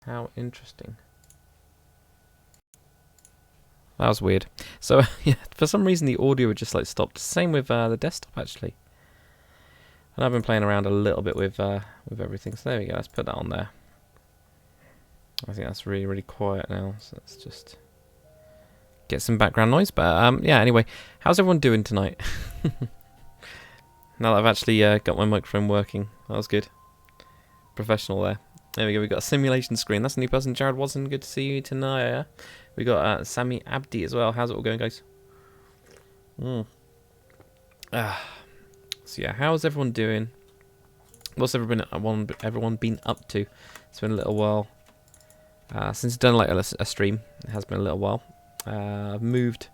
How interesting. That was weird. So, yeah, for some reason the audio would just like stopped. Same with the desktop actually. And I've been playing around a little bit with everything. So there we go. Let's put that on there. I think that's really, really quiet now. So let's just get some background noise. But yeah, anyway, how's everyone doing tonight? Now that I've actually got my microphone working. That was good. Professional there. There we go. We've got a simulation screen. That's a new person. Jared Watson. Good to see you tonight. We got Sami Abdi as well. How's it all going, guys? So yeah, how's everyone doing? What's everyone been up to? It's been a little while since I've done like a stream. It has been a little while. I've moved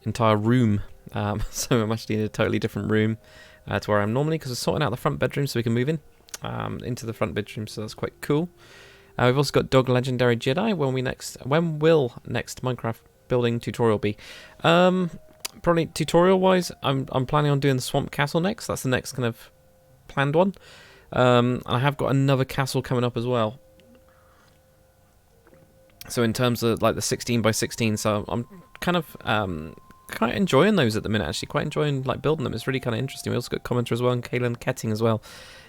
entire room, so I'm actually in a totally different room to where I am normally because we're sorting out the front bedroom so we can move in into the front bedroom. So that's quite cool. We've also got Dog Legendary Jedi. When will next Minecraft building tutorial be? Probably tutorial wise, I'm planning on doing the Swamp Castle next. That's the next kind of planned one. I have got another castle coming up as well. So in terms of like the 16 by 16, so I'm kind of quite enjoying those at the minute. Actually, quite enjoying like building them. It's really kind of interesting. We also got commenter as well, and Kaylin Ketting as well.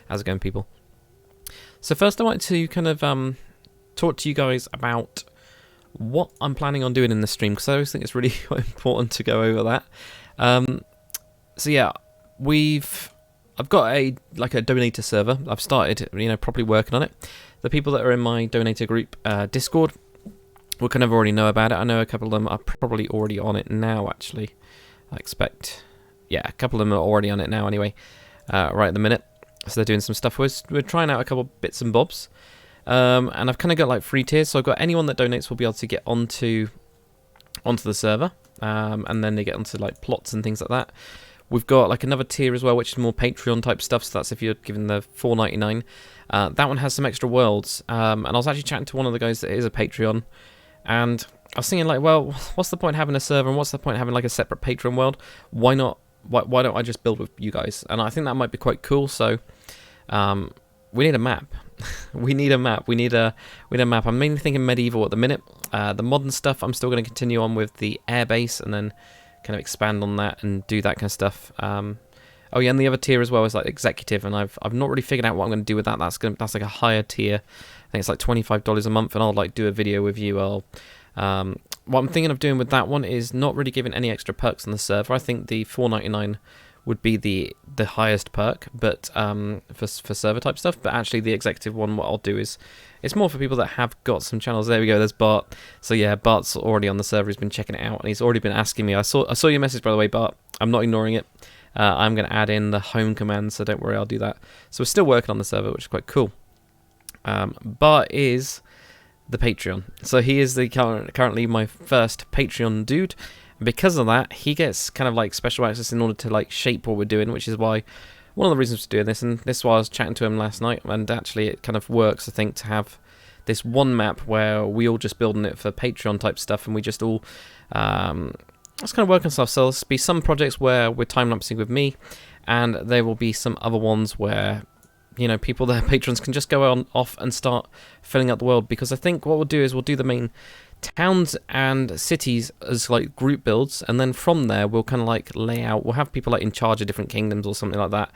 How's it going, people? So first, I wanted to kind of talk to you guys about what I'm planning on doing in the stream, because I always think it's really important to go over that. So yeah, I've got a donator server. I've started, properly working on it. The people that are in my donator group Discord will kind of already know about it. I know a couple of them are probably already on it now, actually. I expect, yeah, a couple of them are already on it now anyway, right at the minute. So they're doing some stuff. We're trying out a couple of bits and bobs. And I've kind of got like 3 tiers. So I've got anyone that donates will be able to get onto the server. And then they get onto like plots and things like that. We've got like another tier as well, which is more Patreon type stuff. So that's if you're given the $4.99. That one has some extra worlds. And I was actually chatting to one of the guys that is a Patreon. And I was thinking like, well, what's the point having a server and what's the point having like a separate Patreon world? Why not? Why don't I just build with you guys? And I think that might be quite cool. So we need a map. we need a map. We need a map. I'm mainly thinking medieval at the minute. The modern stuff, I'm still going to continue on with the airbase and then kind of expand on that and do that kind of stuff. Oh yeah, and the other tier as well is like executive, and I've not really figured out what I'm going to do with that. That's like a higher tier. I think it's like $25 a month, and I'll like do a video with you. What I'm thinking of doing with that one is not really giving any extra perks on the server. I think the $4.99 would be the highest perk, but for server type stuff. But actually, the executive one, what I'll do is it's more for people that have got some channels. There we go. There's Bart. So yeah, Bart's already on the server. He's been checking it out, and he's already been asking me. I saw your message, by the way, Bart. I'm not ignoring it. I'm going to add in the home command, so don't worry, I'll do that. So we're still working on the server, which is quite cool. Bart is the Patreon. So he is currently my first Patreon dude. And because of that, he gets kind of like special access in order to like shape what we're doing, which is why one of the reasons for doing this, and this is why I was chatting to him last night, and actually it kind of works, I think, to have this one map where we all just building it for Patreon type stuff, and we just all let's kind of work on stuff. So there'll be some projects where we're time-lapsing with me, and there will be some other ones where, people that are patrons can just go off and start filling out the world. Because I think what we'll do is we'll do the main towns and cities as like group builds, and then from there we'll kind of like lay out. We'll have people like in charge of different kingdoms or something like that.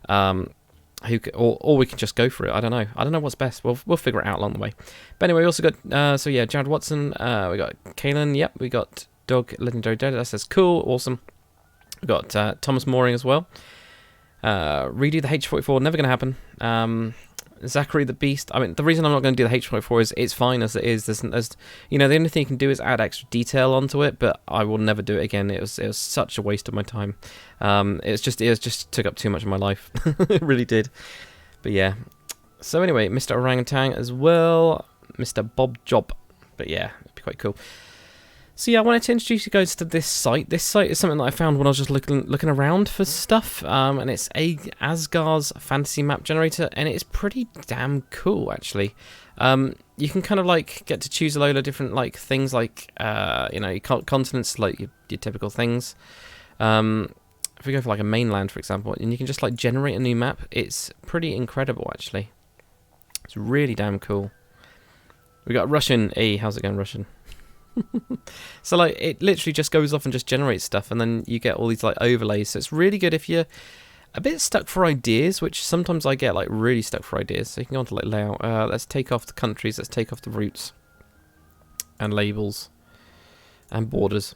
Or we can just go for it. I don't know what's best. We'll figure it out along the way. But anyway, we also got so yeah, Jared Watson. We got Kaylin. Yep, we got Dog Legendary Dead. That says cool, awesome. We got Thomas Mooring as well. Redo the H44, never going to happen. Zachary the Beast. I mean, the reason I'm not going to do the H44 is it's fine as it is. There's the only thing you can do is add extra detail onto it, but I will never do it again. It was such a waste of my time. It just took up too much of my life. It really did. But yeah. So anyway, Mr. Orangutan as well, Mr. Bob Job. But yeah, it'd be quite cool. So yeah, I wanted to introduce you guys to this site. This site is something that I found when I was just looking around for stuff, and it's Asgar's fantasy map generator, and it's pretty damn cool actually. You can kind of like get to choose a load of different like things, like your continents, like your typical things. If we go for like a mainland, for example, and you can just like generate a new map, it's pretty incredible actually. It's really damn cool. We got Russian. Hey, how's it going, Russian? So like it literally just goes off and just generates stuff, and then you get all these like overlays. So it's really good if you're a bit stuck for ideas, which sometimes I get like really stuck for ideas. So you can go on to like layout. Let's take off the countries. Let's take off the routes and labels and borders.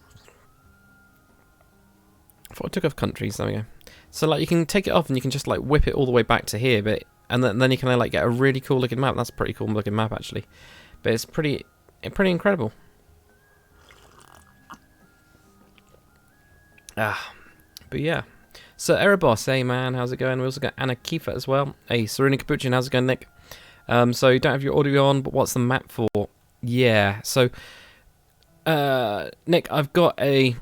I thought I took off countries. There we go. So like you can take it off and you can just like whip it all the way back to here, but and then you can like get a really cool looking map. That's a pretty cool looking map actually, but it's pretty incredible. But yeah. So Erebos, hey man, how's it going? We also got Anna Kiefer as well. Hey, Serena Capuchin, how's it going, Nick? So you don't have your audio on, but what's the map for? Yeah, so Nick, I've got a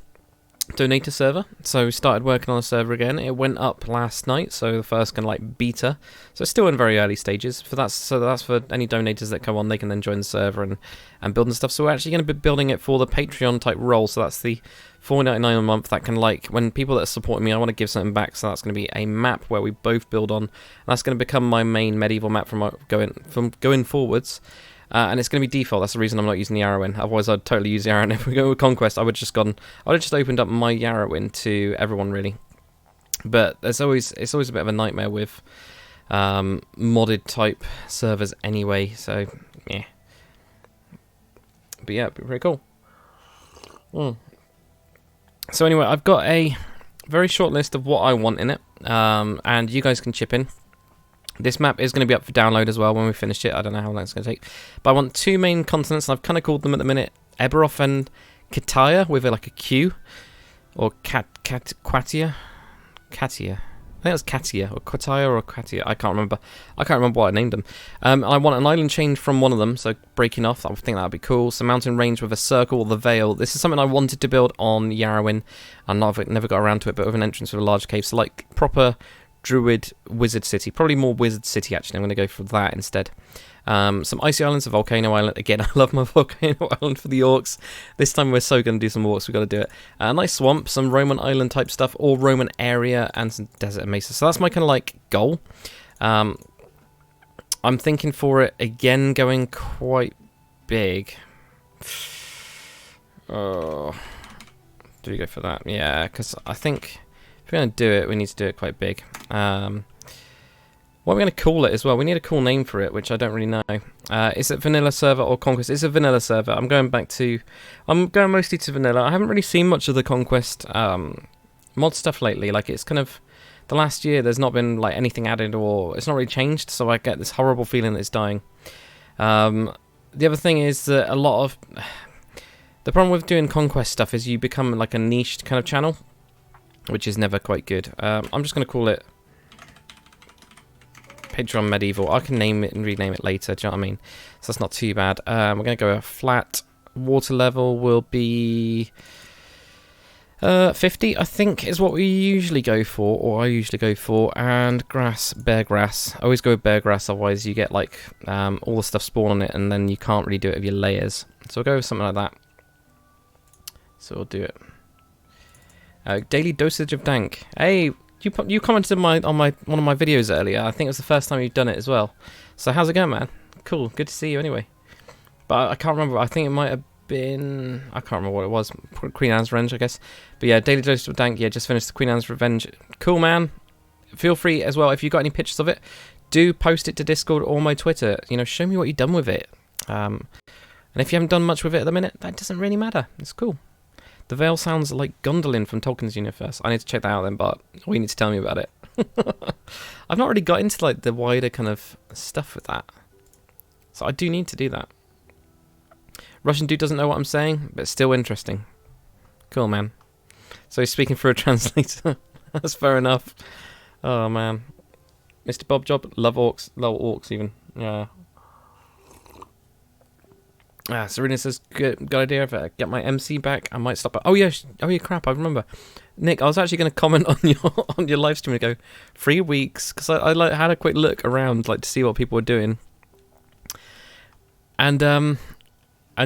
donator server, so we started working on a server again. It went up last night, so the first kind of like beta, so it's still in very early stages. So that's for any donators that come on, they can then join the server and build and stuff. So we're actually going to be building it for the Patreon type role, so that's the $4.99 a month. That can like when people that are supporting me, I want to give something back, so that's going to be a map where we both build on, and that's going to become my main medieval map from going forwards. And it's going to be default. That's the reason I'm not using the Yarrowin. Otherwise, I'd totally use Yarrowin. If we go with Conquest, I would have just opened up my Yarrowin to everyone, really. But it's always a bit of a nightmare with modded type servers anyway. So yeah, but yeah, it'd be pretty cool. So anyway, I've got a very short list of what I want in it, and you guys can chip in. This map is going to be up for download as well when we finish it. I don't know how long it's going to take. But I want two main continents, and I've kind of called them at the minute Eberroth and Kataya, with like a Q. Or Katia. I think it was Katia, or Kataya, or Katia. I can't remember. I can't remember what I named them. I want an island change from one of them, so breaking off. I think that would be cool. Some mountain range with a circle or the Vale. This is something I wanted to build on Yarrowin, and I've never got around to it, but with an entrance with a large cave. So like proper Druid Wizard City, probably more Wizard City actually. I'm going to go for that instead. Some icy islands, a volcano island. Again, I love my volcano island for the orcs. This time we're so going to do some orcs. We've got to do it. A nice swamp, some Roman island type stuff, or Roman area, and some desert and mesa. So that's my kind of like goal. I'm thinking for it again going quite big. Oh, do we go for that? Yeah, because I think if we're going to do it, we need to do it quite big. What are we going to call it as well? We need a cool name for it, which I don't really know. Is it vanilla server or conquest? It's a vanilla server. I'm going mostly to vanilla. I haven't really seen much of the conquest mod stuff lately. Like it's kind of the last year. There's not been like anything added, or it's not really changed. So I get this horrible feeling that it's dying. The other thing is that a lot of the problem with doing conquest stuff is you become like a niched kind of channel, which is never quite good. I'm just going to call it Patreon Medieval. I can name it and rename it later, do you know what I mean? So that's not too bad. We're going to go a flat. Water level will be 50, I think, is what we usually go for, or I usually go for. And grass, bare grass. I always go with bare grass, otherwise you get like all the stuff spawn on it, and then you can't really do it with your layers. So we'll go with something like that. So we'll do it. Daily dosage of dank. Hey, you commented on one of my videos earlier. I think it was the first time you've done it as well. So how's it going, man? Cool, good to see you anyway. But I can't remember. I think it might have been, I can't remember what it was. Queen Anne's Revenge, I guess. But yeah, daily dosage of dank. Yeah, just finished the Queen Anne's Revenge. Cool, man. Feel free as well, if you've got any pictures of it, do post it to Discord or my Twitter. You know, show me what you've done with it. And if you haven't done much with it at the minute, that doesn't really matter. It's cool. The Vale sounds like Gondolin from Tolkien's universe. I need to check that out then, but you need to tell me about it. I've not really got into like the wider kind of stuff with that, so I do need to do that. Russian dude doesn't know what I'm saying, but still interesting. Cool, man. So he's speaking through a translator. That's fair enough. Oh man, Mr. Bob Job, love orcs even. Yeah. Serena says, good idea. If I get my MC back, I might stop. Oh yeah, crap, I remember. Nick, I was actually going to comment on your live stream and go 3 weeks, because I like had a quick look around like to see what people were doing, and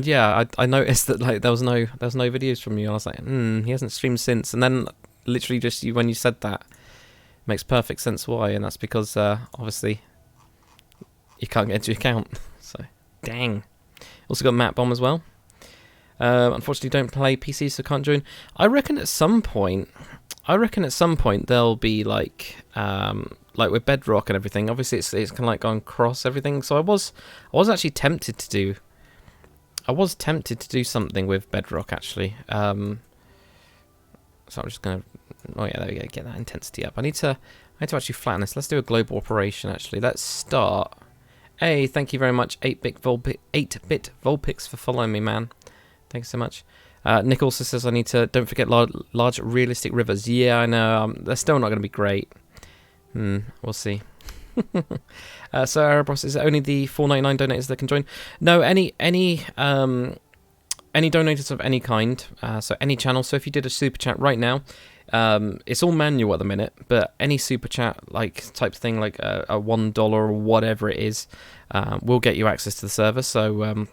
yeah, I noticed that like there was no videos from you. I was like, he hasn't streamed since, and then literally just when you said that, makes perfect sense why, and that's because obviously you can't get into your account. So dang. Also got Matt Bomb as well. Unfortunately, don't play PC, so can't join. I reckon at some point there'll be like with Bedrock and everything. Obviously, it's kind of like going cross everything. So I was actually tempted to do. I was tempted to do something with Bedrock actually. So I'm just gonna. Oh yeah, there we go. Get that intensity up. I need to actually flatten this. Let's do a global operation actually. Let's start. Hey, thank you very much, 8-bit Volpix for following me, man. Thanks so much. Nick also says I need to, don't forget large realistic rivers. Yeah, I know. They're still not going to be great. We'll see. So Erebros, is it only the $4.99 donators that can join? No, any donators of any kind. So any channel. So if you did a super chat right now, it's all manual at the minute, but any super chat like type thing, like a $1 or whatever it is, will get you access to the server. So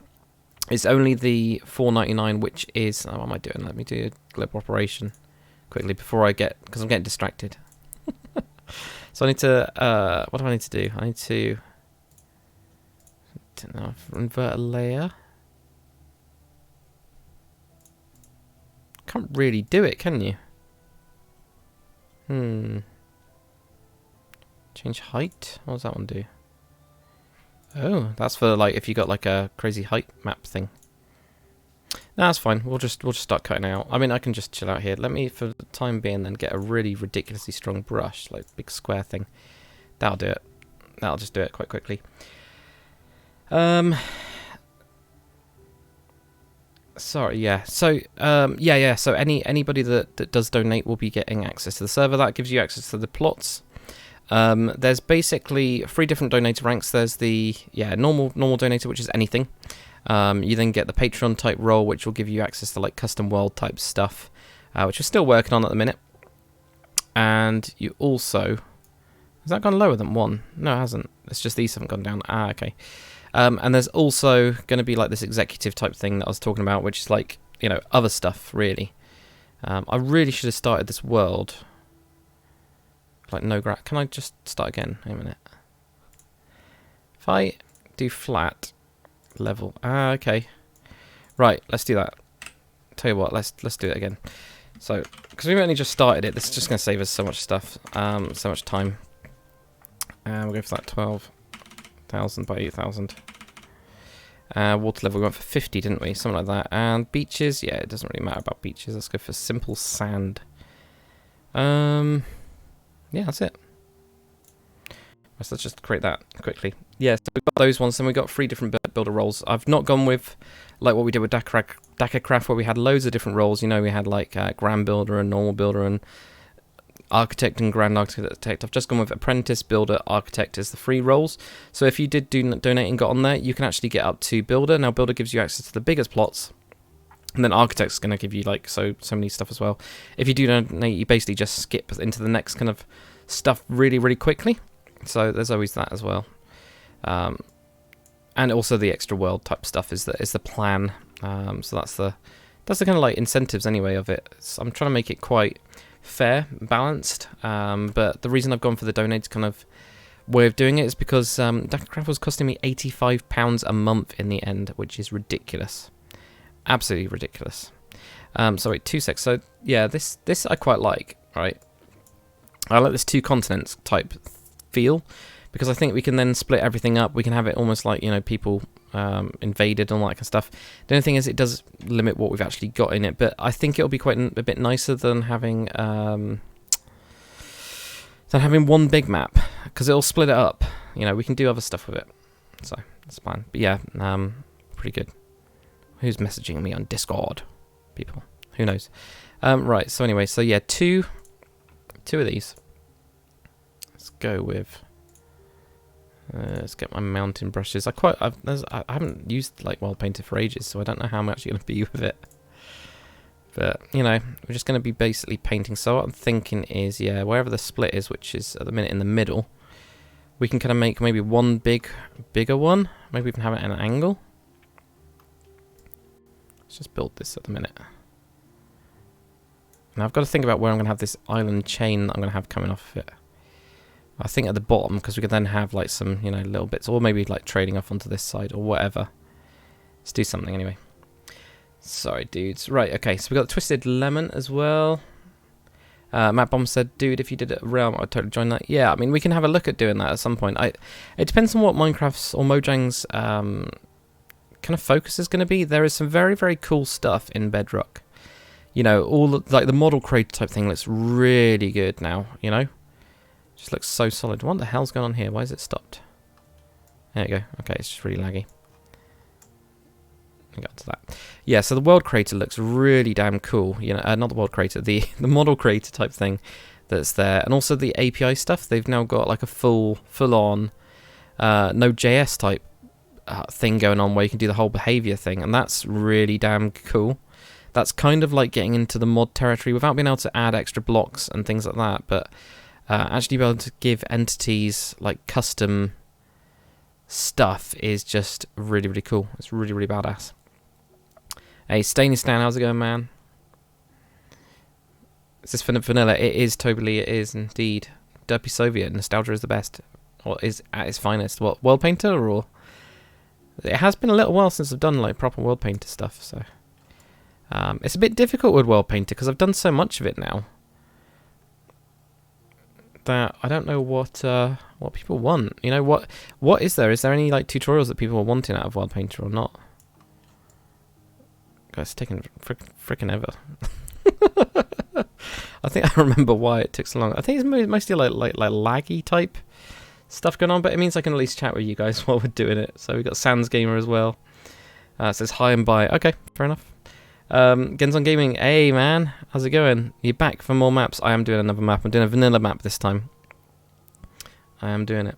it's only the $4.99, which is what am I doing? Let me do a global operation quickly before I because I'm getting distracted. So I need to what do I need to do? I need to invert a layer. Can't really do it, can you? Change height. What does that one do? Oh, that's for like if you got like a crazy height map thing. No, that's fine. We'll just start cutting out. I mean, I can just chill out here. Let me, for the time being, then get a really ridiculously strong brush, like big square thing. That'll do it. That'll just do it quite quickly. Sorry, yeah. So, yeah. So anybody that does donate will be getting access to the server. That gives you access to the plots. There's basically 3 different donator ranks. There's the normal donator, which is anything. You then get the Patreon type role, which will give you access to like custom world type stuff, which we're still working on at the minute. And you also, has that gone lower than 1? No, it hasn't. It's just these haven't gone down. Ah, okay. And there's also going to be like this executive type thing that I was talking about, which is like, other stuff really. I really should have started this world. Like no can I just start again? Wait a minute. If I do flat level, okay. Right, let's do that. Tell you what, let's do it again. So, because we've only just started it, this is just going to save us so much stuff, so much time. And we'll go for that 12,000 by 8,000. Water level we went for 50, didn't we? Something like that. And beaches, yeah, it doesn't really matter about beaches. Let's go for simple sand. Yeah, that's it. So let's just create that quickly. Yeah, so we've got those ones, and we've got 3 different builder roles. I've not gone with like what we did with Dakacraft, where we had loads of different roles. We had like Grand Builder and Normal Builder and Architect and Grand Architect. I've just gone with Apprentice, Builder, Architect as the 3 roles. So if you did donate and got on there, you can actually get up to Builder. Now Builder gives you access to the biggest plots. And then Architect's going to give you like so many stuff as well. If you do donate, you basically just skip into the next kind of stuff really, really quickly. So there's always that as well. And also the extra world type stuff is the plan. So that's the kind of like incentives anyway of it. I'm trying to make it quite fair, balanced. But the reason I've gone for the donated kind of way of doing it is because Dakacraft was costing me £85 a month in the end, which is ridiculous. Absolutely ridiculous. So wait, 2 secs. So yeah, this I quite like, right? I like this 2 continents type feel, because I think we can then split everything up. We can have it almost like, people invaded and all that kind of stuff. The only thing is it does limit what we've actually got in it, but I think it'll be quite a bit nicer than having one big map, because it'll split it up. We can do other stuff with it, so that's fine. But yeah, pretty good. Who's messaging me on Discord? People. Who knows? Right, so anyway, so yeah, two of these. Let's go with... let's get my mountain brushes. I haven't used like Wild Painter for ages, so I don't know how I'm actually going to be with it. But, we're just going to be basically painting. So what I'm thinking is, yeah, wherever the split is, which is at the minute in the middle, we can kind of make maybe one bigger one. Maybe even have it at an angle. Let's just build this at the minute. Now I've got to think about where I'm going to have this island chain that I'm going to have coming off of it. I think at the bottom, because we could then have like some, little bits, or maybe like trading off onto this side or whatever. Let's do something anyway. Sorry, dudes. Right, okay, so we got Twisted Lemon as well. Matt Bomb said, dude, if you did it Realm, I'd totally join that. Yeah, I mean, we can have a look at doing that at some point. It depends on what Minecraft's or Mojang's kind of focus is going to be. There is some very, very cool stuff in Bedrock. You know, like the model creator type thing looks really good now, you know? Just looks so solid. What the hell's going on here? Why is it stopped? There you go. Okay, it's just really laggy. I got to that. Yeah, so the world creator looks really damn cool. You know, not the world creator, the model creator type thing that's there, and also the API stuff. They've now got like a full-on Node.js type thing going on where you can do the whole behavior thing, and that's really damn cool. That's kind of like getting into the mod territory without being able to add extra blocks and things like that, but actually be able to give entities like custom stuff is just really, really cool. It's really, really badass. Hey, Stainy Stan, how's it going, man? Is this vanilla? It is, totally, it is indeed. Derpy Soviet, nostalgia is the best. Or is at its finest. What, World Painter or? It has been a little while since I've done like proper World Painter stuff, so. It's a bit difficult with World Painter because I've done so much of it now that I don't know what people want. You know, what is there? Is there any like tutorials that people are wanting out of World Painter or not? God, it's taking freaking ever. I think I remember why it took so long. I think it's mostly like laggy type stuff going on, but it means I can at least chat with you guys while we're doing it. So we've got Sans Gamer as well. It says hi and bye. Okay, fair enough. Genzon Gaming, hey man, how's it going? You back for more maps? I am doing another map. I'm doing a vanilla map this time. I am doing it.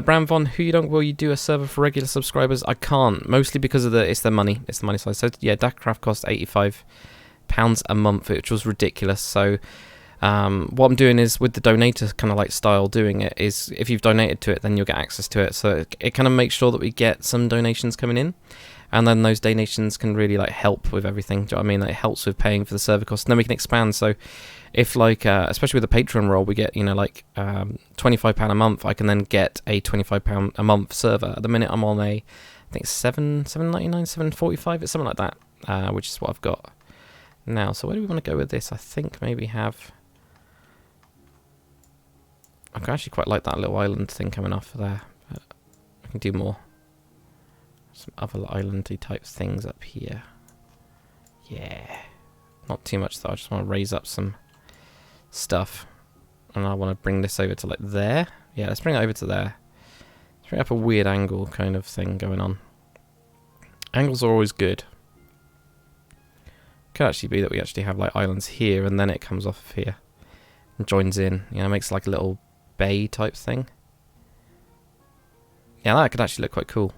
Bram Von, who you don't will you do a server for regular subscribers? I can't, mostly because of it's the money. It's the money side. So yeah, Dakcraft cost £85 a month, which was ridiculous. So what I'm doing is with the donator kind of like style doing it is if you've donated to it, then you'll get access to it. So it kind of makes sure that we get some donations coming in. And then those donations can really like help with everything. Do you know what I mean? Like, it helps with paying for the server costs. And then we can expand. So if like, especially with the Patreon role, we get, you know, like £25 a month, I can then get a £25 a month server. At the minute I'm on I think $7.99, $7.45, it's something like that, which is what I've got now. So where do we want to go with this? I think maybe have, I actually quite like that little island thing coming off there, but I can do more. Some other islandy type things up here. Yeah. Not too much though, I just want to raise up some stuff. And I want to bring this over to like there. Yeah, let's bring it over to there. Let's bring up a weird angle kind of thing going on. Angles are always good. Could actually be that we actually have like islands here and then it comes off of here. And joins in. You know, makes like a little bay type thing. Yeah, that could actually look quite cool.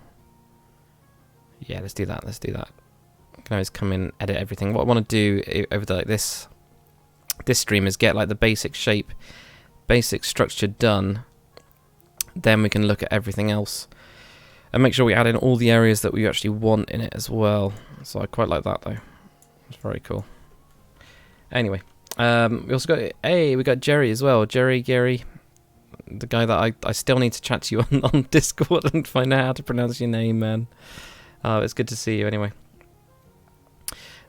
Yeah, let's do that. Let's do that. I can always come in, edit everything. What I want to do over the, like this stream is get like the basic shape, basic structure done. Then we can look at everything else and make sure we add in all the areas that we actually want in it as well. So I quite like that though. It's very cool. Anyway, we also got we got Jerry as well. Gary, the guy that I still need to chat to you on Discord and find out how to pronounce your name, man. It's good to see you anyway.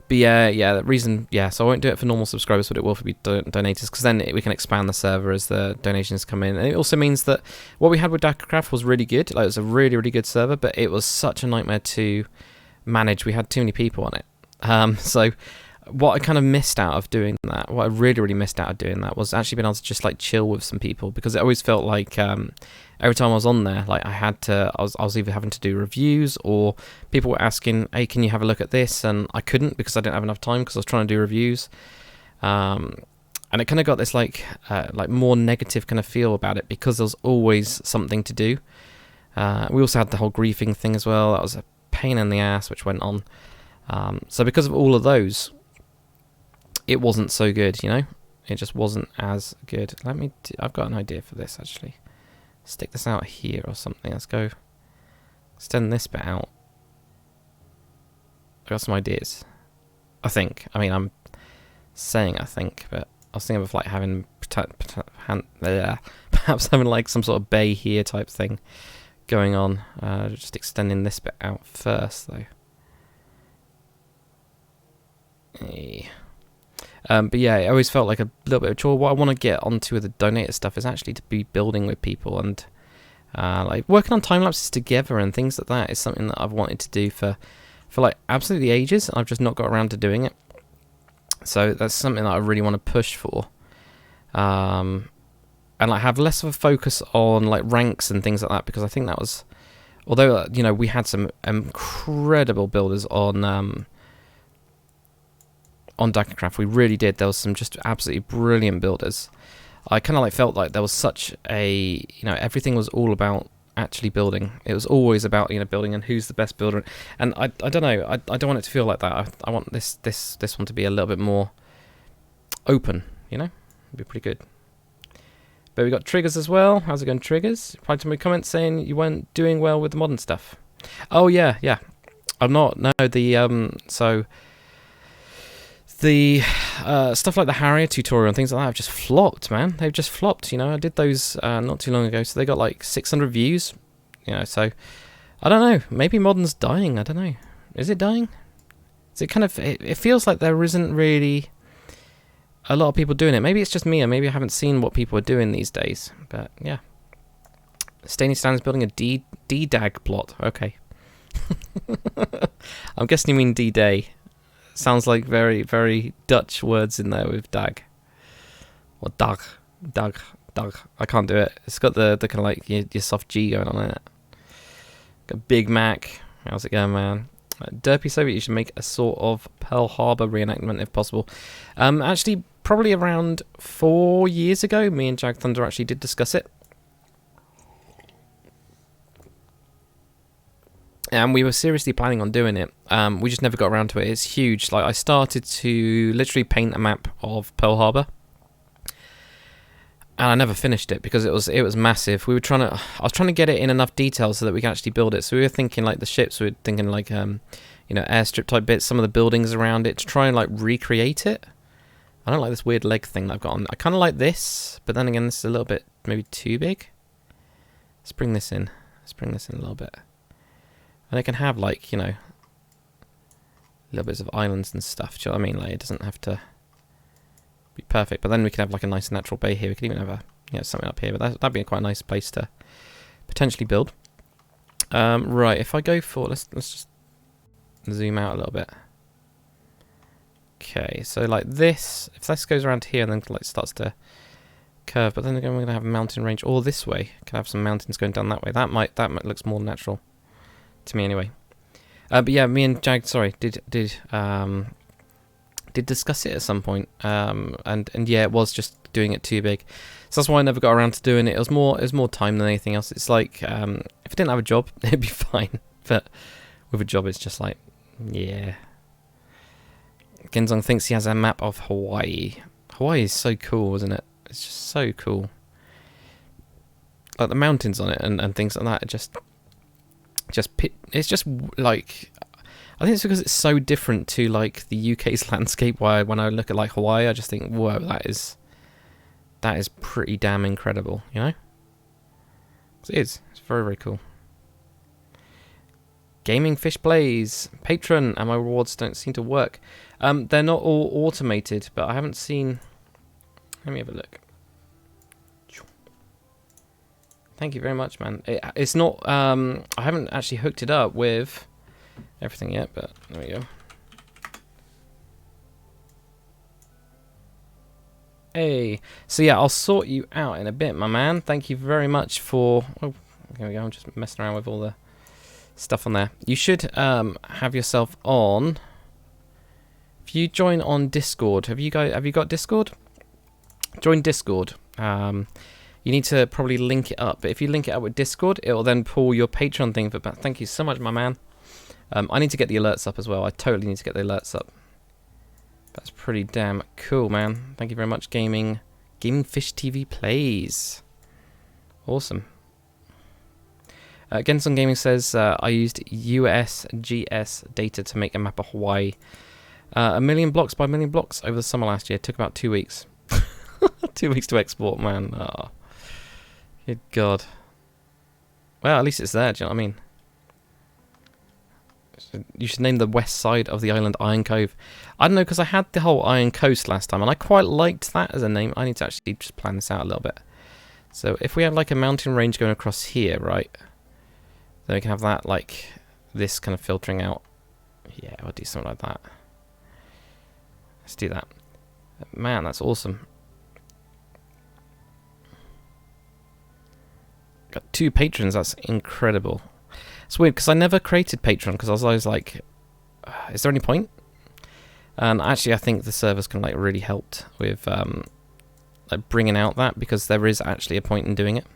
But yeah, the reason, so I won't do it for normal subscribers, but it will for donators, because then we can expand the server as the donations come in. And it also means that what we had with Dakcraft was really good. Like, it was a really, really good server, but it was such a nightmare to manage. We had too many people on it. So what I kind of missed out of doing that, what I really, really missed out of doing that was actually being able to just like chill with some people, because it always felt like every time I was on there, like I was either having to do reviews or people were asking, hey, can you have a look at this? And I couldn't because I didn't have enough time because I was trying to do reviews. And it kind of got this like more negative kind of feel about it because there was always something to do. We also had the whole griefing thing as well. That was a pain in the ass which went on. So because of all of those, it wasn't so good, you know? It just wasn't as good. I've got an idea for this actually. Stick this out here or something. Let's go extend this bit out. I got some ideas. I think. I mean, I'm saying I think, but I was thinking of like having perhaps having like some sort of bay here type thing going on. Just extending this bit out first, though. Hey. But yeah, it always felt like a little bit of a chore. What I want to get onto with the donator stuff is actually to be building with people, and like working on time lapses together and things like that is something that I've wanted to do for like absolutely ages. I've just not got around to doing it. So that's something that I really want to push for. And like have less of a focus on like ranks and things like that, because I think that was, although you know, we had some incredible builders on Daggercraft, we really did. There was some just absolutely brilliant builders. I kind of like felt like there was such a, you know, everything was all about actually building. It was always about, you know, building and who's the best builder. And I don't know, I don't want it to feel like that. I want this one to be a little bit more open, you know? It'd be pretty good. But we got Triggers as well. How's it going, Triggers? Replied to my comments saying you weren't doing well with the modern stuff. Oh yeah. I'm not. No, so the stuff like the Harrier tutorial and things like that have just flopped, man. They've just flopped, you know. I did those not too long ago, so they got like 600 views, you know. So I don't know, maybe modern's dying. I don't know, is it dying? Is it kind of, it feels like there isn't really a lot of people doing it. Maybe it's just me, or maybe I haven't seen what people are doing these days. But yeah, Stanley Stan is building a D-Dag plot. Okay. I'm guessing you mean D-Day. Sounds like very, very Dutch words in there with dag. Or dag. I can't do it. It's got the kind of like your soft G going on in it. Got Big Mac. How's it going, man? Derpy Soviet, you should make a sort of Pearl Harbor reenactment if possible. Actually, probably around 4 years ago, me and Jag Thunder actually did discuss it. And we were seriously planning on doing it. We just never got around to it. It's huge. Like, I started to literally paint a map of Pearl Harbor, and I never finished it because it was massive. I was trying to get it in enough detail so that we could actually build it. So we were thinking like the ships. We were thinking like you know, airstrip type bits, some of the buildings around it, to try and like recreate it. I don't like this weird leg thing that I've got on. I kind of like this, but then again, this is a little bit maybe too big. Let's bring this in. a little bit. And they can have, like, you know, little bits of islands and stuff. Do you know what I mean? Like, it doesn't have to be perfect. But then we can have, like, a nice natural bay here. We could even have something up here. But that'd be quite a nice place to potentially build. Right, if I go for... Let's just zoom out a little bit. Okay, so, like, this... If this goes around here and then, like, starts to curve. But then again, we're going to have a mountain range. Or this way. Can have some mountains going down that way. That might looks more natural. To me anyway. But yeah, me and Jag, did discuss it at some point. And yeah, it was just doing it too big. So that's why I never got around to doing it. It was more time than anything else. It's like, if I didn't have a job, it'd be fine. But with a job, it's just like, yeah. Genzong thinks he has a map of Hawaii. Hawaii is so cool, isn't it? It's just so cool. Like the mountains on it and things like that. It's just like, I think it's because it's so different to like the UK's landscape. Why when I look at like Hawaii, I just think, whoa, that is pretty damn incredible, you know. It's very, very cool. Gaming Fish Blaze patron, and my rewards don't seem to work. They're not all automated, but I haven't seen. Let me have a look. Thank you very much, man. It's not... I haven't actually hooked it up with everything yet, but there we go. Hey. So yeah, I'll sort you out in a bit, my man. Thank you very much for... Oh, there we go. I'm just messing around with all the stuff on there. You should have yourself on... If you join on Discord, have you got Discord? Join Discord. You need to probably link it up. But if you link it up with Discord, it will then pull your Patreon thing for back. Thank you so much, my man. I need to get the alerts up as well. I totally need to get the alerts up. That's pretty damn cool, man. Thank you very much, Gaming Fish TV Plays. Awesome. Genson Gaming says, I used USGS data to make a map of Hawaii. 1 million blocks by 1 million blocks over the summer last year. It took about 2 weeks. 2 weeks to export, man. Oh. Good God. Well, at least it's there, do you know what I mean? You should name the west side of the island Iron Cove. I don't know, because I had the whole Iron Coast last time, and I quite liked that as a name. I need to actually just plan this out a little bit. So if we have like a mountain range going across here, right? Then we can have that like this kind of filtering out. Yeah, we'll do something like that. Let's do that. Man, that's awesome. Got 2 patrons, that's incredible. It's weird because I never created Patreon because I was always like, is there any point? And actually I think the servers can like really helped with like bringing out that, because there is actually a point in doing it.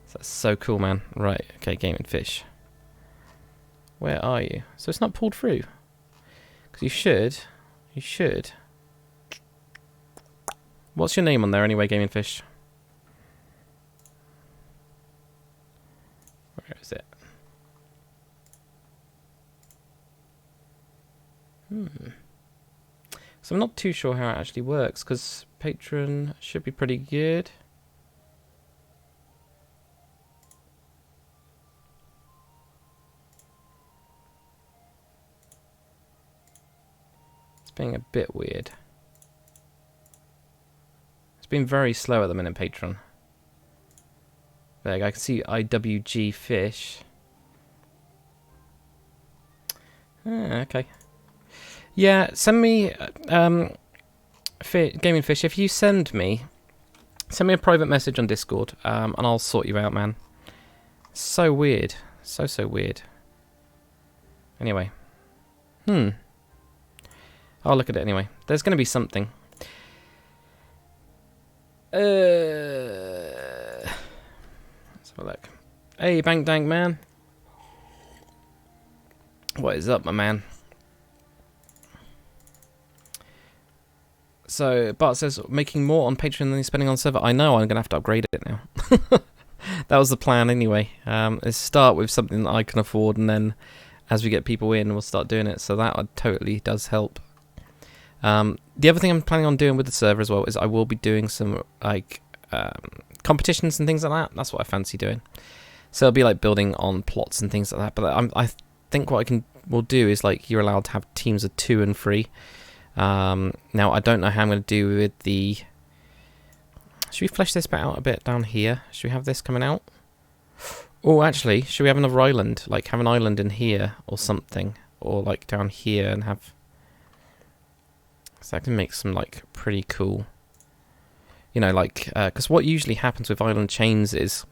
So that's so cool, man. Right, okay, gaming fish. Where are you? So it's not pulled through. Because you should. What's your name on there anyway, gaming fish? Where is it? So I'm not too sure how it actually works, because Patreon should be pretty good. It's being a bit weird. It's been very slow at the minute, Patreon. There you go, I can see IWG Fish. Okay. Yeah, send me Gaming Fish. If you send me a private message on Discord, and I'll sort you out, man. So weird, so weird. Anyway, I'll look at it anyway. There's going to be something. Let's have a look. Hey, Bank Dank man. What is up, my man? So, Bart says, making more on Patreon than he's spending on server. I know, I'm going to have to upgrade it now. That was the plan anyway. Is start with something that I can afford, and then as we get people in, we'll start doing it. So that totally does help. The other thing I'm planning on doing with the server as well is I will be doing some like competitions and things like that. That's what I fancy doing. So it'll be like building on plots and things like that. But I think what we'll do is like you're allowed to have teams of 2 and 3. Now I don't know how I'm going to do with the. Should we flesh this bit out a bit down here? Should we have this coming out? Oh, actually, should we have another island? Like have an island in here or something, or like down here and have. So that can make some like pretty cool. You know, like because what usually happens with island chains is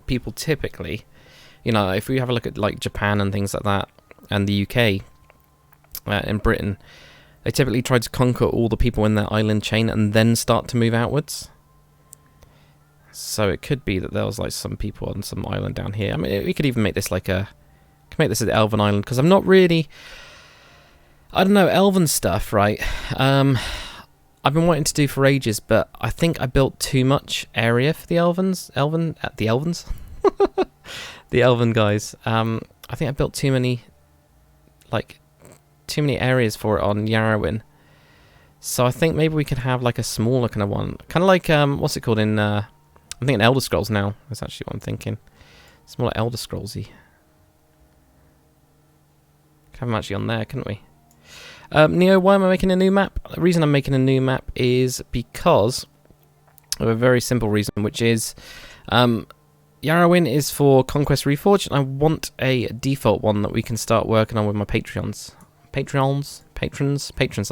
people typically, you know, if we have a look at like Japan and things like that, and the UK. In Britain, they typically try to conquer all the people in their island chain and then start to move outwards. So it could be that there was like some people on some island down here. I mean, we could even make this like an Elven island, because I'm not really, I don't know, Elven stuff, right? I've been wanting to do for ages, but I think I built too much area for the the Elven guys. I think I built too many areas for it on Yarrowin. So I think maybe we could have like a smaller kind of one. Kind of like, what's it called in, I'm thinking Elder Scrolls now. That's actually what I'm thinking. It's more like Elder Scrollsy. Could have them actually on there, couldn't we? Neo, why am I making a new map? The reason I'm making a new map is because of a very simple reason, which is Yarrowin is for Conquest Reforged, and I want a default one that we can start working on with my patrons. Patrons. I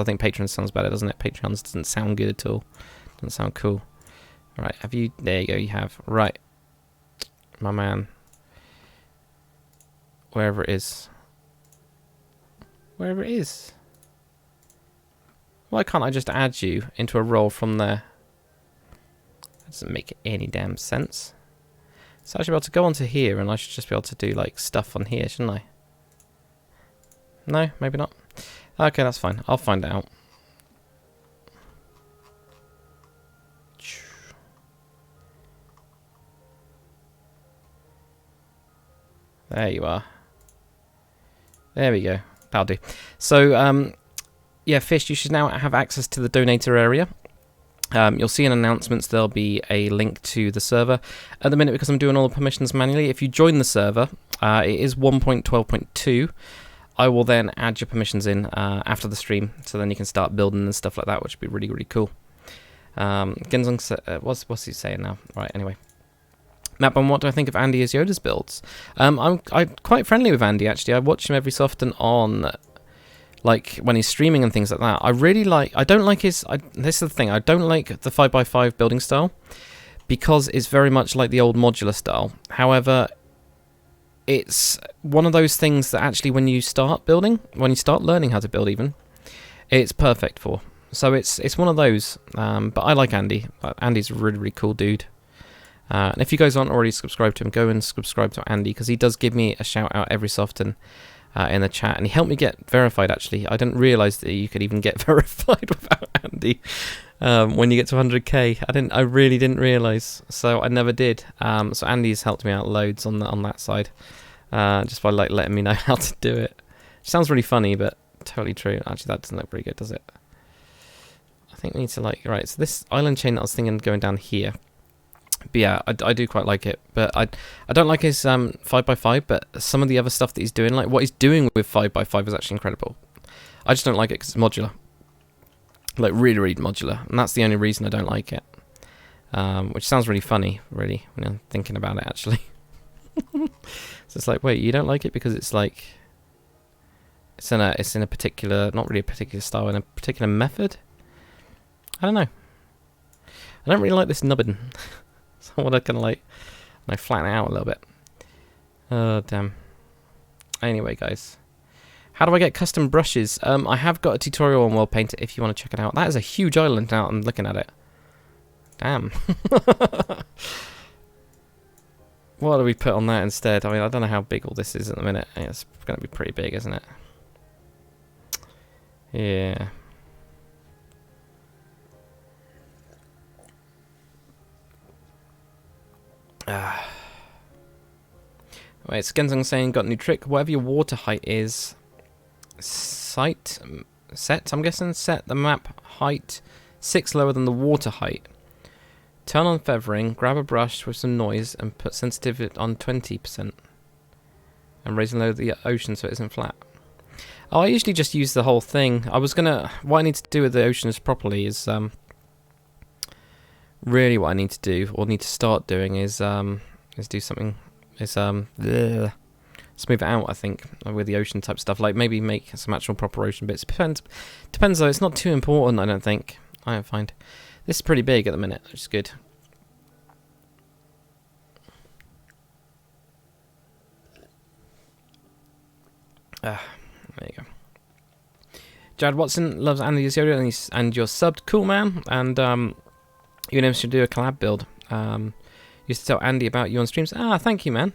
think patrons sounds better, doesn't it? Patrons doesn't sound good at all. Doesn't sound cool. Right, have you? There you go. You have. Right, my man. Wherever it is. Wherever it is. Why can't I just add you into a role from there? That doesn't make any damn sense. So I should be able to go onto here, and I should just be able to do like stuff on here, shouldn't I? No, maybe not. Okay, that's fine. I'll find out. There you are. There we go. That'll do. So, yeah, Fish, you should now have access to the donator area. You'll see in announcements there'll be a link to the server. At the minute, because I'm doing all the permissions manually, if you join the server, it is 1.12.2. I will then add your permissions in after the stream, so then you can start building and stuff like that, which would be really, really cool. Genzong, what's he saying now? Right, anyway. Map on what do I think of Andy as Yoda's builds? I'm quite friendly with Andy, actually. I watch him every so often on, like, when he's streaming and things like that. I don't like his, this is the thing, I don't like the 5x5 building style, because it's very much like the old modular style. However, it's one of those things that actually when you start building, when you start learning how to build even, it's perfect for. So it's one of those, but I like Andy. Andy's a really, really cool dude. And if you guys aren't already subscribed to him, go and subscribe to Andy, because he does give me a shout out every so often in the chat, and he helped me get verified, actually. I didn't realise that you could even get verified without Andy when you get to 100k. I really didn't realise, so I never did. So Andy's helped me out loads on that side, just by like letting me know how to do it. Sounds really funny, but totally true. Actually, that doesn't look very good, does it? I think we need to right. So this island chain that I was thinking going down here. But yeah, I do quite like it, but I don't like his 5x5, but some of the other stuff that he's doing, like what he's doing with 5x5 is actually incredible. I just don't like it because it's modular. Like really, really modular, and that's the only reason I don't like it. Which sounds really funny, really, when I'm thinking about it, actually. So it's like, wait, you don't like it because it's like, it's in a particular, not really a particular style, in a particular method? I don't know. I don't really like this nubbin. So I want to kind of like flatten it out a little bit. Oh, damn. Anyway, guys. How do I get custom brushes? I have got a tutorial on World Painter if you want to check it out. That is a huge island now. I'm looking at it. Damn. What do we put on that instead? I mean, I don't know how big all this is at the minute. It's going to be pretty big, isn't it? Yeah. Wait, Skenzong saying, got a new trick. Whatever your water height is, set, I'm guessing, set the map height 6 lower than the water height. Turn on feathering, grab a brush with some noise, and put sensitivity on 20%. And raise and lower the ocean so it isn't flat. Oh, I usually just use the whole thing. What I need to do with the oceans properly is, really what I need to do, or need to start doing, is do something, smooth it out, I think, with the ocean type stuff. Like, maybe make some actual proper ocean bits. Depends though, it's not too important, I don't think. I don't find. This is pretty big at the minute, which is good. There you go. Jared Watson loves Andy Yoda and you're subbed. Cool, man. And you and him should do a collab build. Used to tell Andy about you on streams. Ah, thank you, man.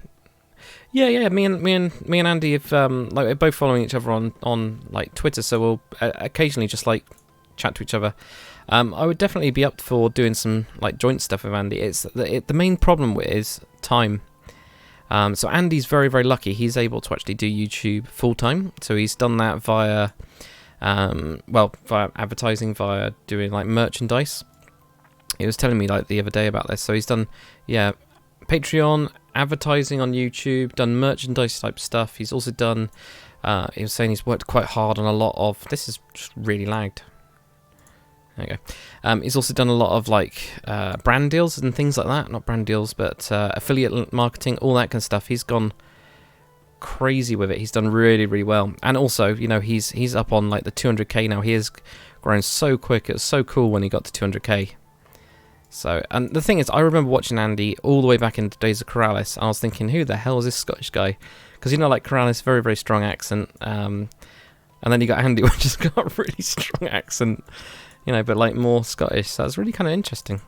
Yeah. Me and Andy have like, we're both following each other on like Twitter, so we'll occasionally just like chat to each other. I would definitely be up for doing some like joint stuff with Andy. It's the main problem with is time. So Andy's very, very lucky. He's able to actually do YouTube full time. So he's done that via advertising, via doing like merchandise. He was telling me like the other day about this. So he's done, Patreon, advertising on YouTube, done merchandise type stuff. He's also done, he was saying he's worked quite hard on a lot of, this is just really lagged. There you go. He's also done a lot of like brand deals and things like that. Not brand deals, but affiliate marketing, all that kind of stuff. He's gone crazy with it. He's done really, really well. And also, he's up on like the 200k now. He has grown so quick. It was so cool when he got to 200k. So, and the thing is, I remember watching Andy all the way back in the days of Corrales, and I was thinking, who the hell is this Scottish guy? Because like Corrales, very, very strong accent. And then you got Andy, which has got a really strong accent. But like more Scottish, so that's really kind of interesting.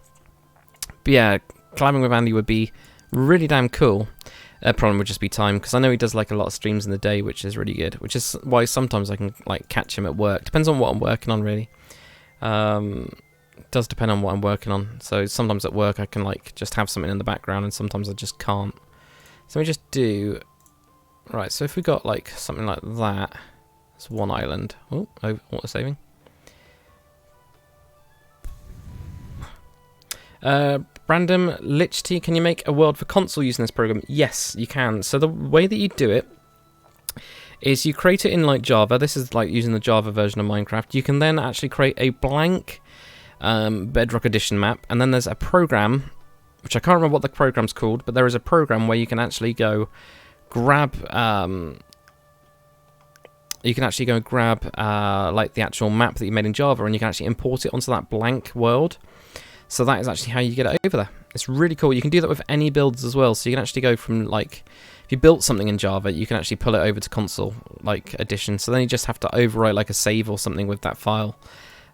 But yeah, collabing with Andy would be really damn cool. Problem would just be time, because I know he does like a lot of streams in the day, which is really good. Which is why sometimes I can like catch him at work. Depends on what I'm working on, really. It does depend on what I'm working on. So sometimes at work I can like just have something in the background, and sometimes I just can't. So we just do. Right. So if we got like something like that, it's one island. Oh, auto saving. Brandon Lichty, can you make a world for console using this program? Yes, you can. So the way that you do it is you create it in like Java. This is like using the Java version of Minecraft. You can then actually create a blank Bedrock Edition map, and then there's a program, which I can't remember what the program's called, but there is a program where you can actually go grab like the actual map that you made in Java, and you can actually import it onto that blank world. So that is actually how you get it over there. It's really cool. You can do that with any builds as well. So you can actually go from, like, if you built something in Java, you can actually pull it over to console, like, edition. So then you just have to overwrite, like, a save or something with that file.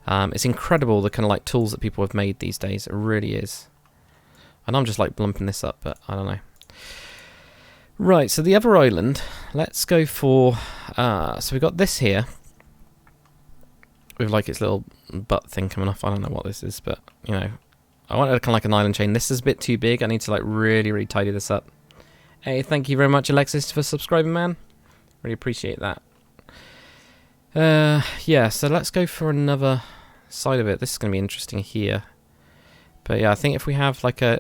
It's incredible, the kind of, like, tools that people have made these days. It really is. And I'm just, like, blumping this up, but I don't know. Right, so the other island, let's go for... so we've got this here, with, like, its little butt thing coming off. I don't know what this is, but, you know... I wanted kind of like an island chain. This is a bit too big. I need to like really, really tidy this up. Hey, thank you very much, Alexis, for subscribing, man. Really appreciate that. Yeah, so let's go for another side of it. This is going to be interesting here. But yeah, I think if we have like a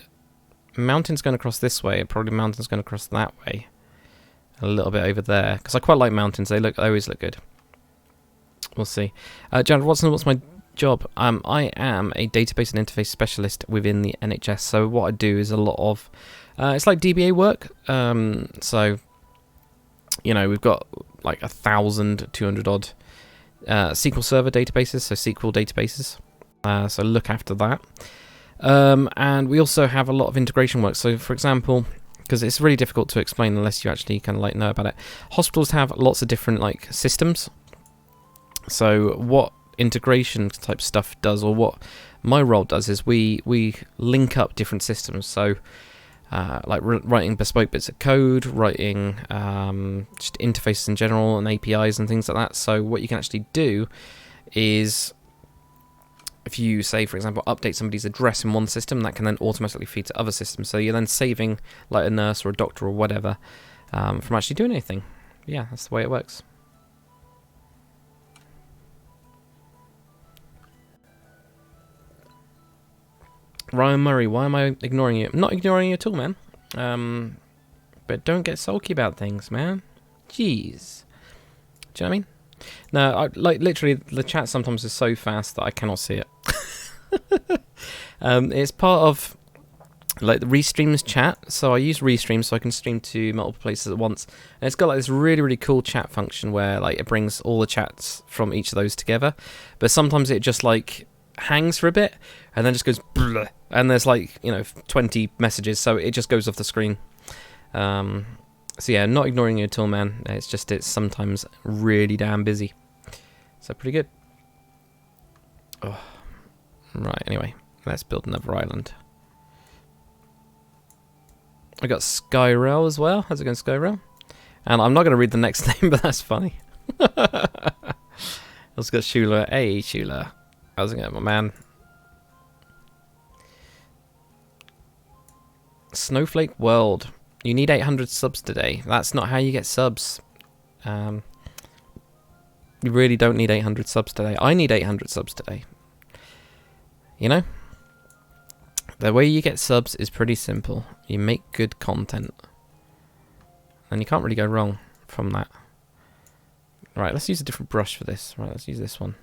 mountain's going across this way, probably mountain's going across that way. A little bit over there. Because I quite like mountains. They always look good. We'll see. Jared Watson, what's my job? I am a database and interface specialist within the NHS. So what I do is a lot of it's like DBA work. So you know, we've got like 1,200 odd SQL Server databases, so SQL databases. So look after that. And we also have a lot of integration work. So for example, because it's really difficult to explain unless you actually kind of like know about it, hospitals have lots of different like systems. So what integration type stuff does, or what my role does, is we link up different systems. So like writing bespoke bits of code, writing just interfaces in general and APIs and things like that. So what you can actually do is, if you say, for example, update somebody's address in one system, that can then automatically feed to other systems. So you're then saving like a nurse or a doctor or whatever from actually doing anything. Yeah, that's the way it works. Ryan Murray, why am I ignoring you? I'm not ignoring you at all, man. But don't get sulky about things, man. Jeez. Do you know what I mean? No, like literally, the chat sometimes is so fast that I cannot see it. It's part of like the Restreams chat. So I use Restream so I can stream to multiple places at once. And it's got like this really, really cool chat function where like it brings all the chats from each of those together. But sometimes it just like hangs for a bit and then just goes bleh, and there's like, you know, 20 messages, so it just goes off the screen. So yeah, not ignoring you at all, man. It's just it's sometimes really damn busy. So pretty good. Oh. Right, anyway, let's build another island. I got Skyrel as well. How's it going, Skyrel? And I'm not going to read the next name, but that's funny. Let's got Shula. Hey, Shula. How's it going, my man? Snowflake World. You need 800 subs today. That's not how you get subs. You really don't need 800 subs today. I need 800 subs today. You know? The way you get subs is pretty simple. You make good content. And you can't really go wrong from that. Right, let's use a different brush for this. Right, let's use this one.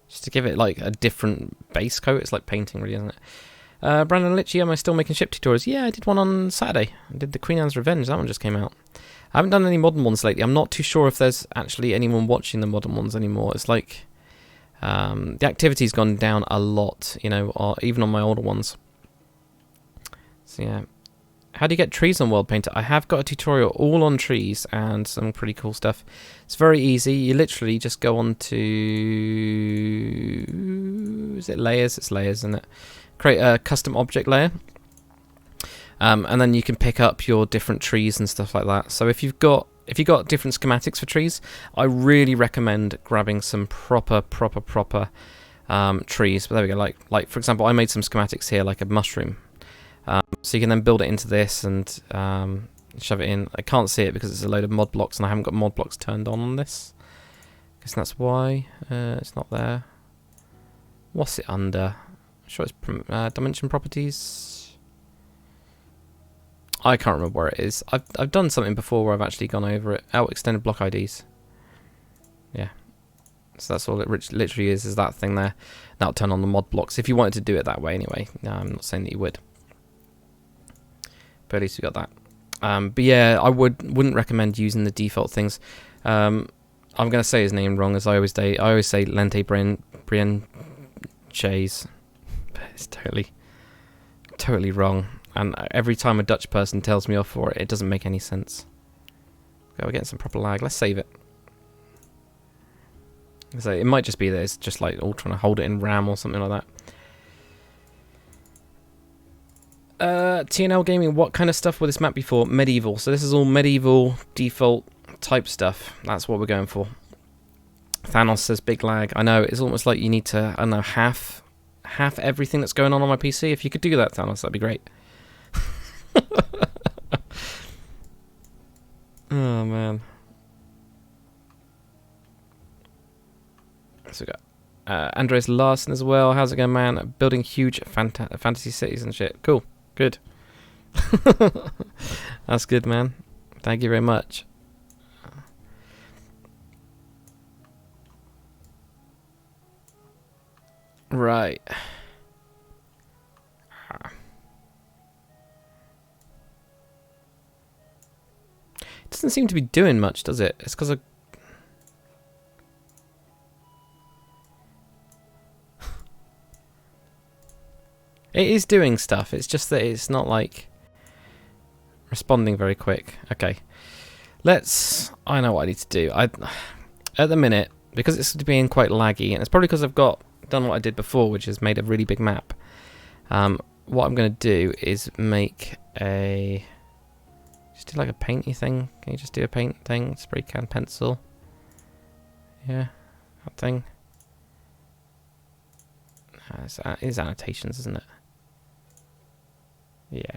Just to give it like a different base coat. It's like painting, really, isn't it? Brandon Litchi, am I still making ship tutorials? Yeah, I did one on Saturday. I did the Queen Anne's Revenge. That one just came out. I haven't done any modern ones lately. I'm not too sure if there's actually anyone watching the modern ones anymore. It's like the activity's gone down a lot, you know, or even on my older ones. So yeah. How do you get trees on World Painter? I have got a tutorial all on trees and some pretty cool stuff. It's very easy. You literally just go on to... Is it layers? It's layers, isn't it? Create a custom object layer. And then you can pick up your different trees and stuff like that. So if you've got different schematics for trees, I really recommend grabbing some proper trees. But there we go. Like for example, I made some schematics here, like a mushroom. So you can then build it into this and shove it in. I can't see it because it's a load of mod blocks and I haven't got mod blocks turned on this. I guess that's why it's not there. What's it under? sure it's dimension properties. I can't remember where it is. I've done something before where I've actually gone over it. Oh, extended block IDs. Yeah. So that's all it literally is that thing there. That'll turn on the mod blocks if you wanted to do it that way anyway. No, I'm not saying that you would. But at least we got that. But yeah, I wouldn't recommend using the default things. I'm going to say his name wrong, as I always say. I always say Lente Brian Chase. But it's totally wrong. And every time a Dutch person tells me off for it, it doesn't make any sense. Okay, we're getting some proper lag. Let's save it. So it might just be that it's just like all trying to hold it in RAM or something like that. TNL Gaming, what kind of stuff will this map be for? Medieval. So this is all medieval default type stuff. That's what we're going for. Thanos says big lag. I know, it's almost like you need to, I don't know, half everything that's going on my PC. If you could do that, Thanos, that'd be great. Oh man. So we got Andres Larson as well. How's it going, man? Building huge fantasy cities and shit. Cool. Good. That's good, man. Thank you very much. Right. It doesn't seem to be doing much, does it? It's because of... It is doing stuff, it's just that it's not like responding very quick. Okay. I know what I need to do. At the minute, because it's being quite laggy, and it's probably because I've done what I did before, which is made a really big map. What I'm going to do is make just do like a painty thing. Can you just do a paint thing? Spray can pencil. Yeah, that thing. It is annotations, isn't it? Yeah.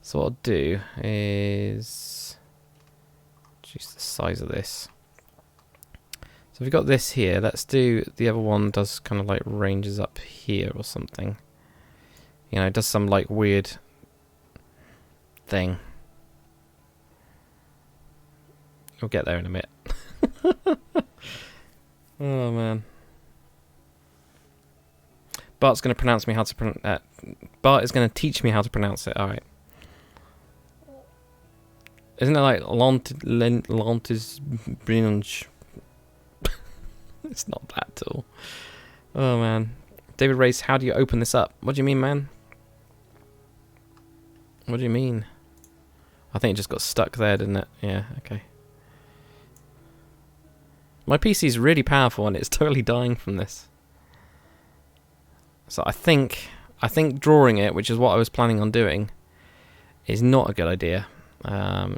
So what I'll do is reduce the size of this. So we've got this here. Let's do the other one. Does kind of like ranges up here or something. You know, it does some like weird thing. We'll get there in a minute. Oh man. Bart's going to pronounce me how to pronounce. Bart is going to teach me how to pronounce it. All right. Isn't it like Lantis Bringe? It's not that at all. Oh man. David Race, how do you open this up? What do you mean, man? What do you mean? I think it just got stuck there, didn't it? Yeah. Okay. My PC is really powerful and it's totally dying from this. So I think drawing it, which is what I was planning on doing, is not a good idea.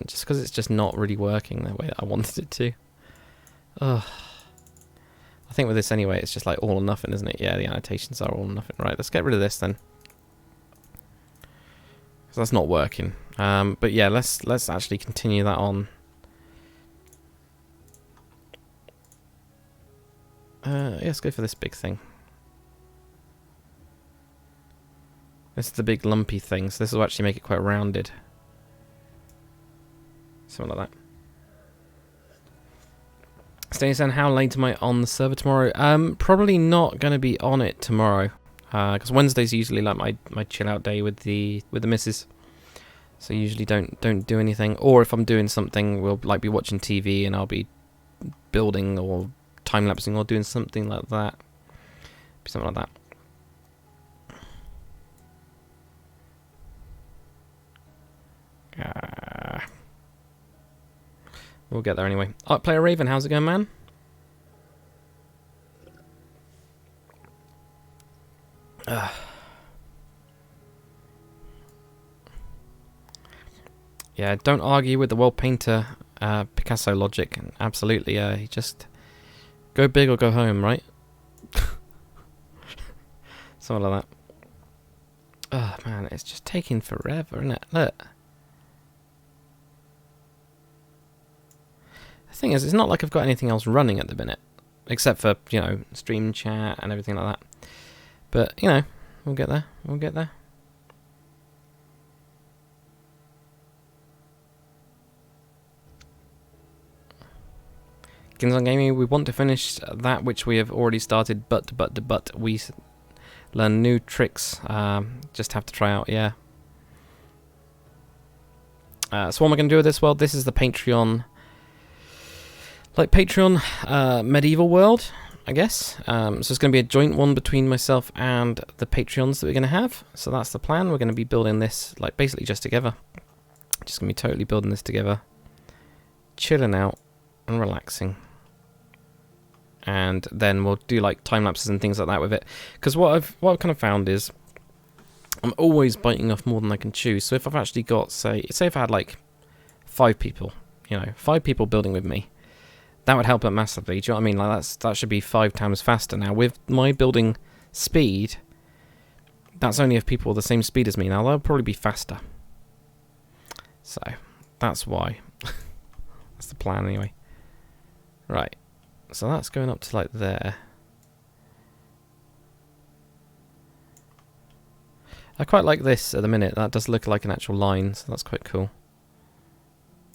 Just because it's just not really working the way that I wanted it to. Ugh. I think with this anyway, it's just like all or nothing, isn't it? Yeah, the annotations are all or nothing. Right, let's get rid of this then. Because that's not working. But yeah, let's actually continue that on. Yeah, let's go for this big thing. This is the big lumpy thing, so this will actually make it quite rounded. Something like that. Stanisan, how late am I on the server tomorrow? Probably not going to be on it tomorrow. Because Wednesday's usually like my chill out day with the missus. So usually don't do anything. Or if I'm doing something, we'll like be watching TV and I'll be building or time lapsing or doing something like that. Something like that. We'll get there anyway. Art Player Raven, how's it going, man? Yeah, don't argue with the world painter Picasso logic. Absolutely, you just go big or go home, right? Something like that. Oh man, it's just taking forever, isn't it? Look. The thing is, it's not like I've got anything else running at the minute, except for, you know, stream chat and everything like that. But, you know, we'll get there. We'll get there. Ginzon Gaming, we want to finish that which we have already started, but we learn new tricks. Just have to try out, yeah. So what am I going to do with this world? This is the Patreon, like Patreon medieval world, I guess. So it's going to be a joint one between myself and the Patreons that we're going to have. So that's the plan. We're going to be building this, like, basically just together. Just going to be totally building this together. Chilling out and relaxing. And then we'll do like time lapses and things like that with it. Because what I've kind of found is I'm always biting off more than I can chew. So if I've actually got, say if I had like 5 people, you know, 5 people building with me, that would help it massively. Do you know what I mean? Like that should be 5 times faster. Now with my building speed, that's only if people are the same speed as me. Now they'll probably be faster. So that's why. That's the plan anyway. Right. So that's going up to like there. I quite like this at the minute. That does look like an actual line, so that's quite cool.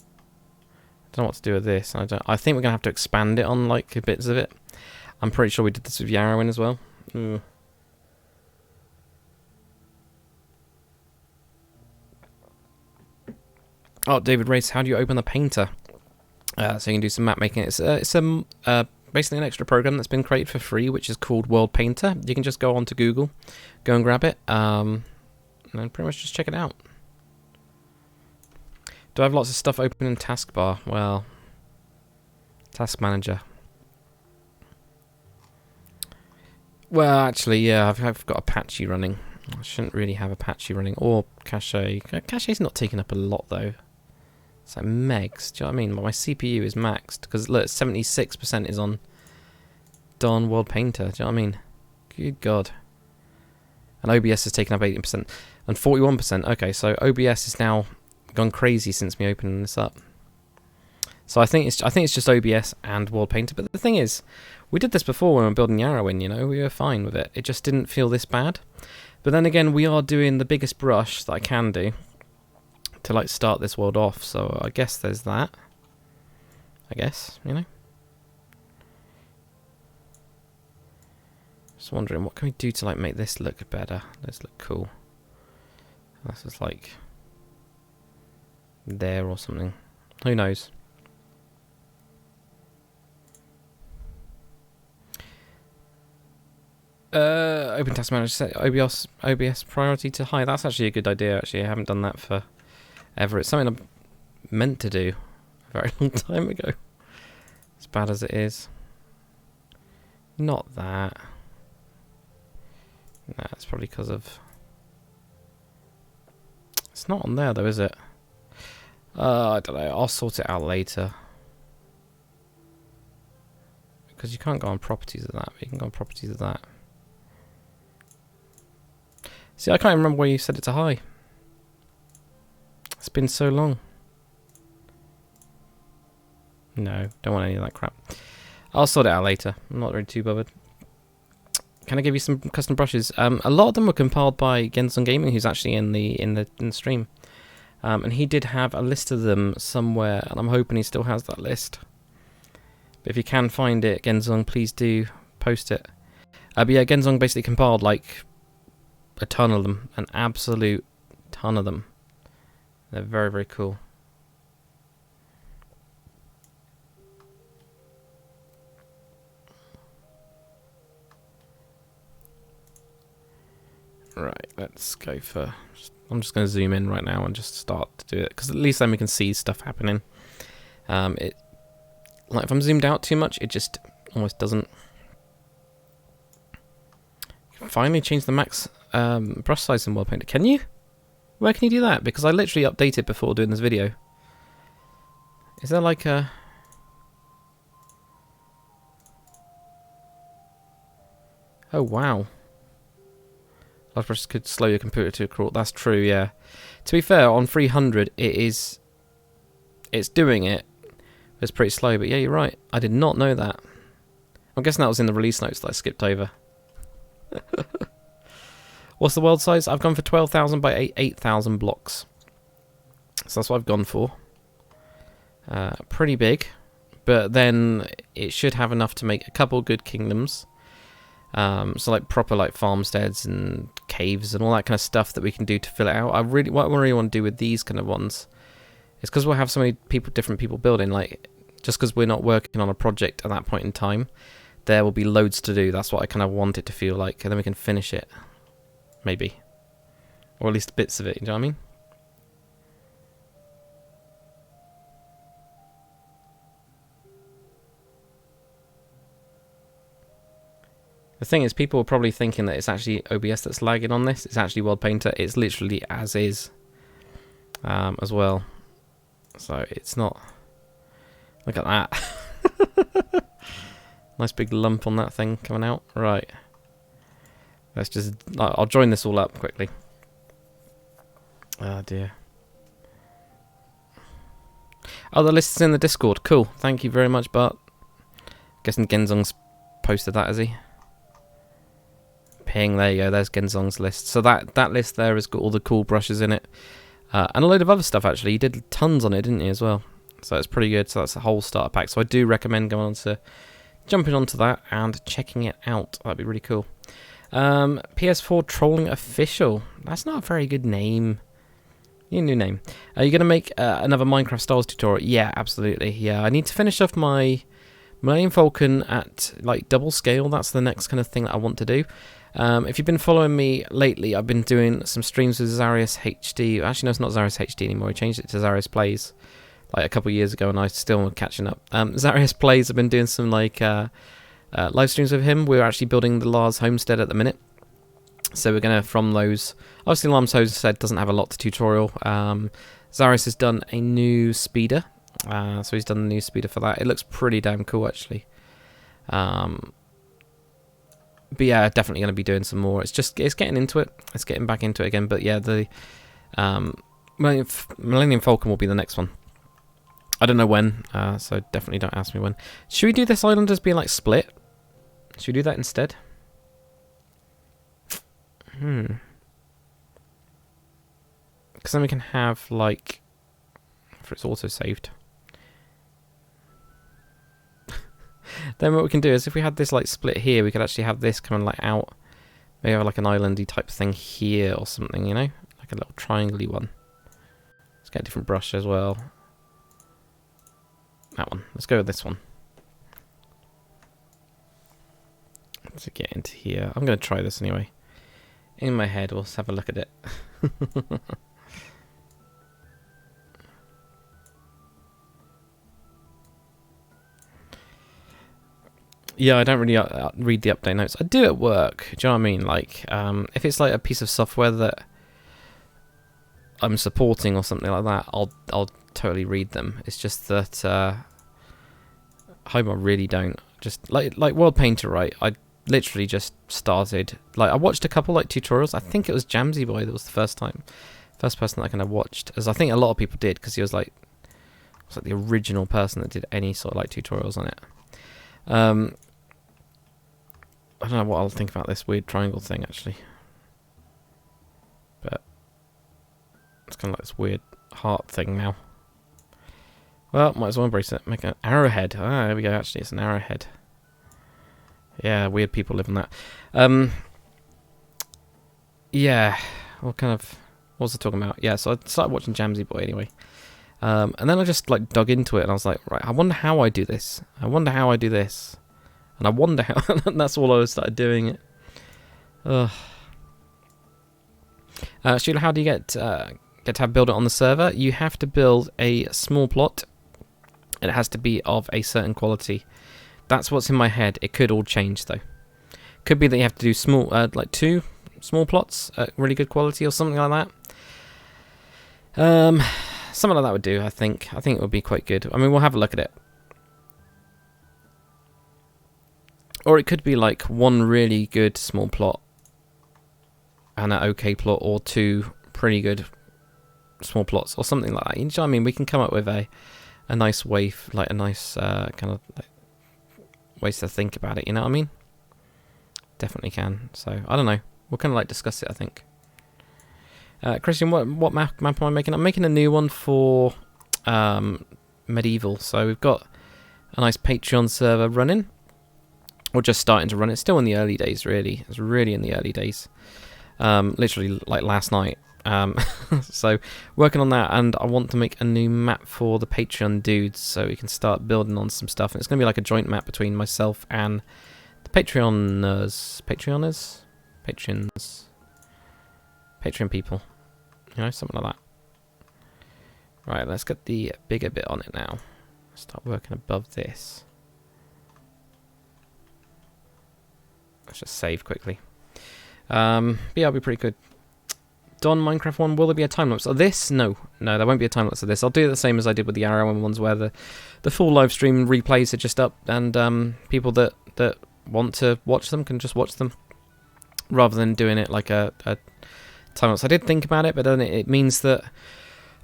I don't know what to do with this. I think we're gonna have to expand it on like bits of it. I'm pretty sure we did this with Yarrowin as well. Ooh. Oh, David Race, how do you open the painter? So you can do some map making. It's basically an extra program that's been created for free, which is called World Painter. You can just go onto Google, go and grab it, and pretty much just check it out. Do I have lots of stuff open in taskbar? Well, task manager. Well, actually, yeah, I've got Apache running. I shouldn't really have Apache running, or Cache. Cache's not taking up a lot though. It's like megs, do you know what I mean? But my CPU is maxed, because look, 76% is on Dawn World Painter, do you know what I mean? Good God. And OBS has taken up 18%, and 41%, okay, so OBS has now gone crazy since me opening this up. So I think it's just OBS and World Painter, but the thing is, we did this before when we were building Yarrowin, you know, we were fine with it. It just didn't feel this bad. But then again, we are doing the biggest brush that I can do to like start this world off, so I guess there's that. I guess, you know. Just wondering, what can we do to like make this look better? This look cool. This is like there or something. Who knows? Open Task Manager, set OBS priority to high. That's actually a good idea. Actually, I haven't done that for ever. It's something I'm meant to do a very long time ago. As bad as it is. Not that. Nah, it's probably because of... It's not on there though, is it? I don't know. I'll sort it out later. Because you can't go on properties of that, but you can go on properties of that. See, I can't remember where you set it to high. It's been so long. No, don't want any of that crap. I'll sort it out later. I'm not really too bothered. Can I give you some custom brushes? A lot of them were compiled by Genzon Gaming, who's actually in the stream. And he did have a list of them somewhere, and I'm hoping he still has that list. But if you can find it, Genzon, please do post it. But yeah, Genzon basically compiled like a ton of them, an absolute ton of them. They're very, very cool. Right, let's go for... I'm just going to zoom in right now and just start to do it, because at least then we can see stuff happening. Like if I'm zoomed out too much, it just almost doesn't. Finally change the max brush size in World Painter. Can you? Where can you do that? Because I literally updated before doing this video. Is there like a... Oh wow. Large brushes could slow your computer to a crawl. That's true, yeah. To be fair, on 300 it's doing it. It's pretty slow, but yeah, you're right. I did not know that. I'm guessing that was in the release notes that I skipped over. What's the world size? I've gone for 12,000 by 8,000 blocks. So that's what I've gone for. Pretty big, but then it should have enough to make a couple good kingdoms. So like proper like farmsteads and caves and all that kind of stuff that we can do to fill it out. What I really want to do with these kind of ones is, because we'll have so many different people building, like just because we're not working on a project at that point in time, there will be loads to do. That's what I kind of want it to feel like, and then we can finish it, maybe, or at least bits of it. You know what I mean? The thing is, people are probably thinking that it's actually OBS that's lagging on this. It's actually World Painter. It's literally as is, as well. So it's not. Look at that. Nice big lump on that thing coming out. Right. Let's just. I'll join this all up quickly. Oh dear. Oh, the list is in the Discord. Cool. Thank you very much, Bart. Guessing Genzong's posted that, has he? Ping, there you go, there's Genzong's list. So that list there has got all the cool brushes in it. And a load of other stuff, actually. You did tons on it, didn't you, as well? So it's pretty good. So that's a whole starter pack. So I do recommend jumping onto that and checking it out. That'd be really cool. PS4 Trolling Official. That's not a very good name. Your new name. Are you going to make another Minecraft Styles tutorial? Yeah, absolutely. Yeah, I need to finish off my Millennium Falcon at like double scale. That's the next kind of thing that I want to do. If you've been following me lately, I've been doing some streams with Zarius HD. Actually, no, it's not Zarius HD anymore. He changed it to Zarius Plays like a couple of years ago, and I still am catching up. Zarius Plays, I've been doing some like live streams with him. We're actually building the Lars homestead at the minute. So we're going to, from those... Obviously, Lars homestead doesn't have a lot to tutorial. Zarius has done a new speeder. So he's done the new speeder for that. It looks pretty damn cool, actually. But yeah, definitely going to be doing some more. It's getting into it. It's getting back into it again. But yeah, the Millennium Falcon will be the next one. I don't know when, so definitely don't ask me when. Should we do this island as being like split? Should we do that instead? Because then we can have like, if it's auto saved. Then what we can do is, if we had this like split here, we could actually have this coming like out. Maybe have like an islandy type thing here or something, you know, like a little triangle-y one. Let's get a different brush as well. That one. Let's go with this one. Let's get into here. I'm going to try this anyway. In my head, we'll have a look at it. Yeah, I don't really read the update notes. I do at work. Do you know what I mean? Like, if it's like a piece of software that I'm supporting or something like that, I'll totally read them. It's just that home I really don't. Just like World Painter, right? I literally just started. Like, I watched a couple like tutorials. I think it was Jamsy Boy that was the first person that I kind of watched, as I think a lot of people did, because he was like the original person that did any sort of like tutorials on it. I don't know what I'll think about this weird triangle thing, actually. But it's kind of like this weird heart thing now. Well, might as well embrace it. Make an arrowhead. Ah, there we go, actually. It's an arrowhead. Yeah, weird people live in that. Yeah. What was I talking about? Yeah, so I started watching Jamsy Boy anyway. And then I just like dug into it, and I was like, right, I wonder how I do this. I wonder how I do this. And I wonder how... and that's all I started doing it. Ugh. Sheila, how do you get to build it on the server? You have to build a small plot. And it has to be of a certain quality. That's what's in my head. It could all change, though. Could be that you have to do small, like 2 small plots at really good quality or something like that. Something like that would do, I think. I think it would be quite good. I mean, we'll have a look at it. Or it could be like 1 really good small plot and an okay plot, or 2 pretty good small plots, or something like that. You know what I mean? We can come up with a nice way, like a nice kind of like ways to think about it. You know what I mean? Definitely can. So I don't know. we'll kind of like discuss it, I think. Christian, what map am I making? I'm making a new one for Medieval. So we've got a nice Patreon server running, or just starting to run. It's still in the early days, really. It's really in the early days. Literally like last night. So working on that, and I want to make a new map for the Patreon dudes, so we can start building on some stuff. And it's going to be like a joint map between myself and the Patreon people. You know, something like that. Right, let's get the bigger bit on it now. Start working above this. Let's just save quickly. But yeah, it'll be pretty good. Don Minecraft 1, will there be a time lapse of this? No, there won't be a time lapse of this. I'll do it the same as I did with the Arrow ones, where the full live stream replays are just up, and people that want to watch them can just watch them, rather than doing it like a time lapse. I did think about it, but then it means that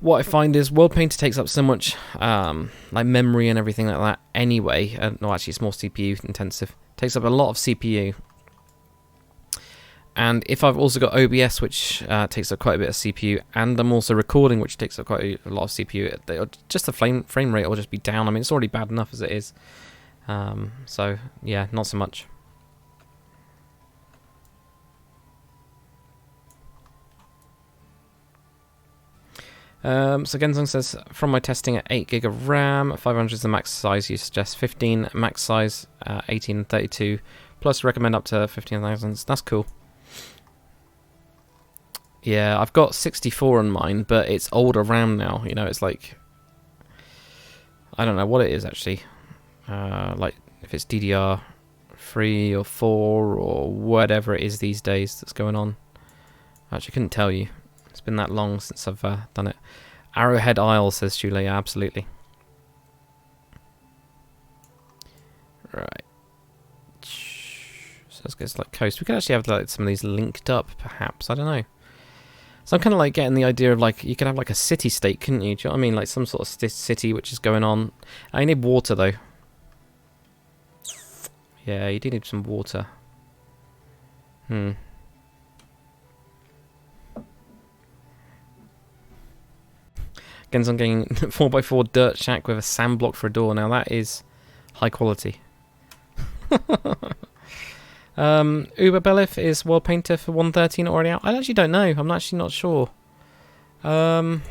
what I find is World Painter takes up so much like memory and everything like that anyway. No, actually, it's more CPU intensive. Takes up a lot of CPU. And if I've also got OBS, which takes up quite a bit of CPU, and I'm also recording, which takes up quite a lot of CPU, just the frame rate will just be down. I mean, it's already bad enough as it is. So, yeah, not so much. So Genzong says, from my testing at 8 gig of RAM, 500 is the max size you suggest, 15 max size, 18 and 32, plus recommend up to 15,000. That's cool. Yeah, I've got 64 on mine, but it's older RAM now. You know, it's like, I don't know what it is actually. Like if it's DDR3 or 4 or whatever it is these days that's going on. I actually couldn't tell you. It's been that long since I've done it. Arrowhead Isle, says Shule. Yeah, absolutely. Right. So let's get like coast. We could actually have like some of these linked up, perhaps. I don't know. So I'm kind of like getting the idea of like, you could have like a city-state, couldn't you? Do you know what I mean? Like some sort of city which is going on. I need water though. Yeah, you do need some water. Genzon getting 4x4 dirt shack with a sand block for a door. Now that is high quality. Uber Belif, is World Painter for 113 already out? I actually don't know. I'm actually not sure. Because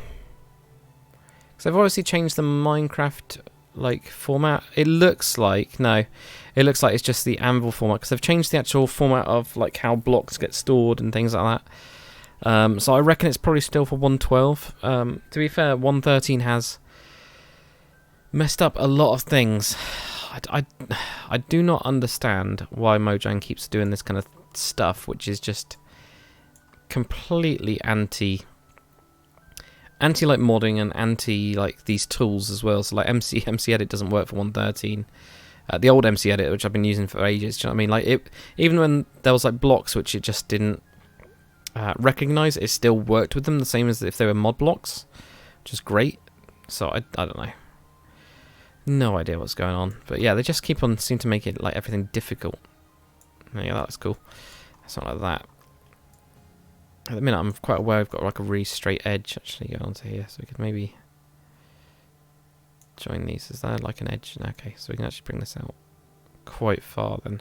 they've obviously changed the Minecraft like format. It looks like it looks like it's just the Anvil format, because they've changed the actual format of like how blocks get stored and things like that. So I reckon it's probably still for 112. To be fair, 113 has messed up a lot of things. I do not understand why Mojang keeps doing this kind of stuff, which is just completely anti like modding and anti like these tools as well. So like MC Edit doesn't work for 113. The old MC Edit, which I've been using for ages. Do you know what I mean? Like even when there was like blocks which it just didn't recognize, it still worked with them the same as if they were mod blocks, which is great. So I don't know. No idea what's going on, but yeah, they just seem to make it like everything difficult. Yeah, that was cool. Something like that. At the minute, I'm quite aware I've got like a really straight edge actually going onto here, so we could maybe join these. Is there like an edge? Okay, so we can actually bring this out quite far then.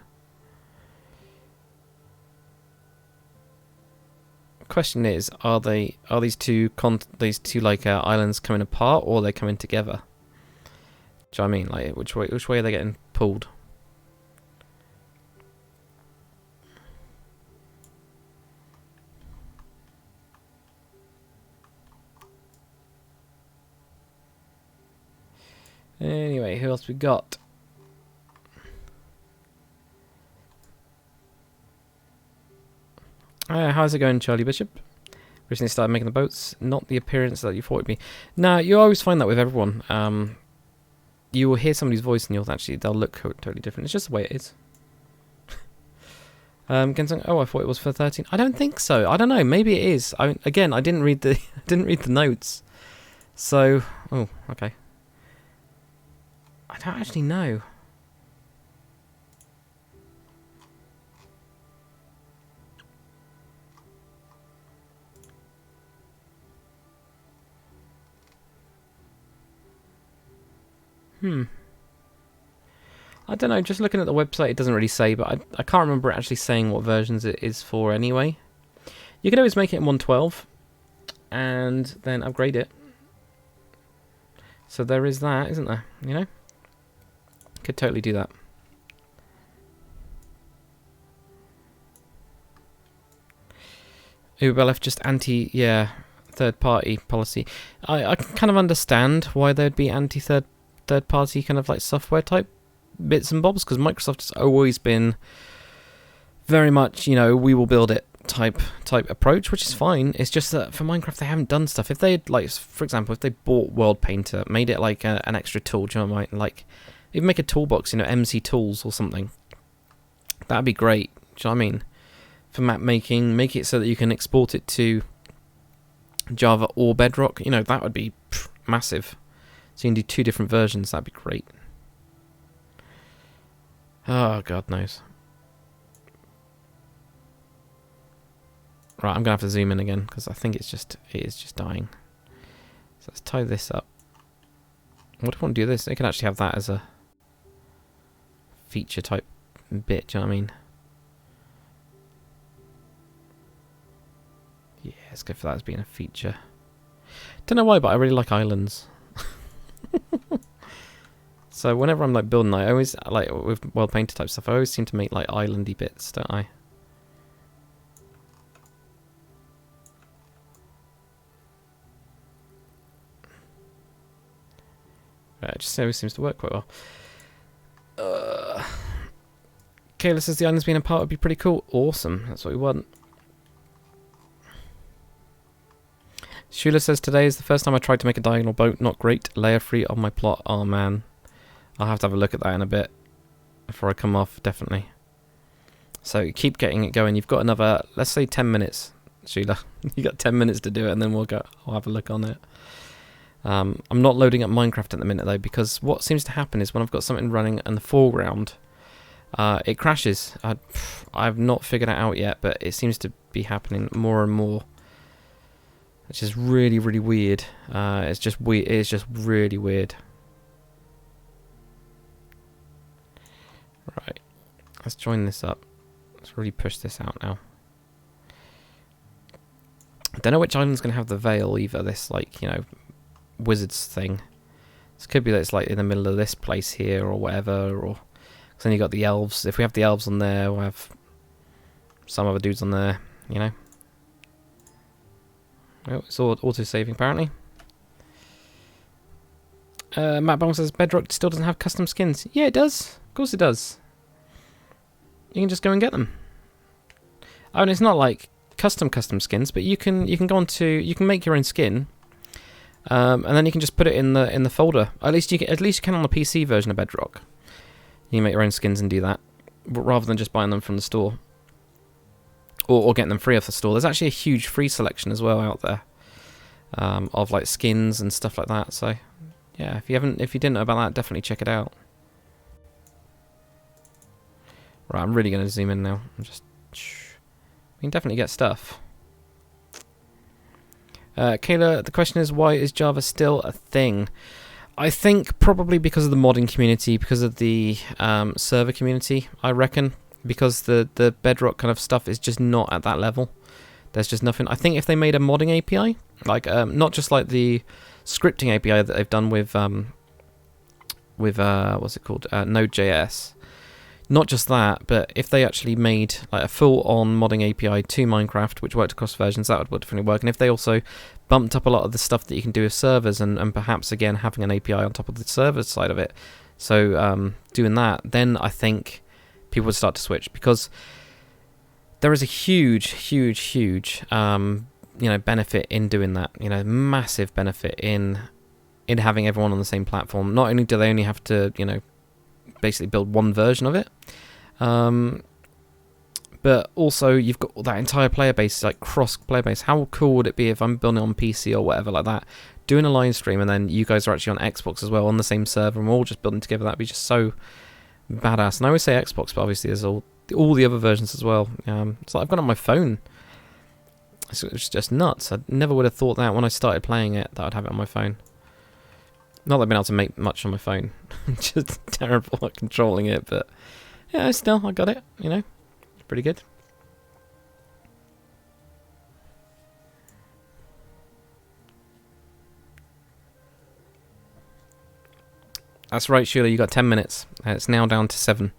Question is, are these two like islands coming apart, or are they coming together? Do you know what I mean? Like, which way are they getting pulled? Anyway, who else we got? How's it going, Charlie Bishop? Recently started making the boats. Not the appearance that you thought it'd be. No, you always find that with everyone. You will hear somebody's voice and they'll look totally different. It's just the way it is. Gensung, oh, I thought it was for 13. I don't think so. I don't know. Maybe it is. I didn't read the notes. So, oh, okay. I don't actually know. I don't know, just looking at the website it doesn't really say, but I can't remember it actually saying what versions it is for anyway. You could always make it in 1.12 and then upgrade it. So there is that, isn't there? You know? Could totally do that. UberLF just third-party policy. I can kind of understand why there'd be third-party kind of like software type bits and bobs, because Microsoft has always been very much, you know, we will build it type approach, which is fine. It's just that for Minecraft they haven't done stuff. If they like, for example, if they bought World Painter, made it like an extra tool, do you know what I mean? Like, even make a toolbox, you know, MC Tools or something. That'd be great. Do you know what I mean? For map making, make it so that you can export it to Java or Bedrock. You know, that would be massive. So you can do 2 different versions. That'd be great. Oh, God knows. Right, I'm gonna have to zoom in again because I think it is just dying. So let's tie this up. What if I want to do this? I can actually have that as a feature type bit. Do you know what I mean? Yeah, let's go for that as being a feature. Don't know why, but I really like islands. So whenever I'm like building, I always like with World Painter type stuff. I always seem to make like islandy bits, don't I? Right, it just always seems to work quite well. Kayla says the islands being a part would be pretty cool. Awesome, that's what we want. Shula says today is the first time I tried to make a diagonal boat. Not great. Layer 3 on my plot. Oh man. I'll have to have a look at that in a bit before I come off, definitely. So keep getting it going. You've got another, let's say 10 minutes, Sheila. You got 10 minutes to do it and then I'll have a look on it. I'm not loading up Minecraft at the minute though, because what seems to happen is when I've got something running in the foreground, it crashes. I've not figured it out yet, but it seems to be happening more and more, which is really, really weird. It's just weird. It's just really weird. Right, let's join this up. Let's really push this out now. I don't know which island's going to have the veil either. This, like, you know, wizards thing. This could be that it's like in the middle of this place here or whatever, or cause then you got the elves. If we have the elves on there, we'll have some other dudes on there, you know. Oh, it's all auto-saving apparently. Matt Bong says Bedrock still doesn't have custom skins. Yeah, it does. Of course it does. You can just go and get them. I mean, it's not like custom skins, but you can go on to, you can make your own skin, and then you can just put it in the folder. At least you can on the PC version of Bedrock. You can make your own skins and do that, rather than just buying them from the store, or getting them free off the store. There's actually a huge free selection as well out there, of like skins and stuff like that. So yeah, if you didn't know about that, definitely check it out. Right, I'm really going to zoom in now. We can definitely get stuff. Kayla, the question is, why is Java still a thing? I think probably because of the modding community, because of the server community, I reckon. Because the Bedrock kind of stuff is just not at that level. There's just nothing. I think if they made a modding API, like not just like the scripting API that they've done with what's it called, Node.js. Not just that, but if they actually made like a full-on modding API to Minecraft, which worked across versions, that would definitely work. And if they also bumped up a lot of the stuff that you can do with servers, and perhaps again having an API on top of the server side of it, so doing that, then I think people would start to switch, because there is a huge benefit in doing that. Massive benefit in having everyone on the same platform. Not only do they only have to basically build one version of it, but also you've got that entire player base, like cross player base. How cool would it be if I'm building on PC or whatever like that, doing a live stream, and then you guys are actually on Xbox as well on the same server, and we're all just building together? That'd be just so badass. And I always say Xbox, but obviously there's all the other versions as well. So I've got it on my phone. It's just nuts. I never would have thought that when I started playing it, that I'd have it on my phone. Not that I've been able to make much on my phone. Just terrible at controlling it, but yeah, still, I got it, you know. Pretty good. That's right, Sheila, you got 10 minutes. It's now down to 7.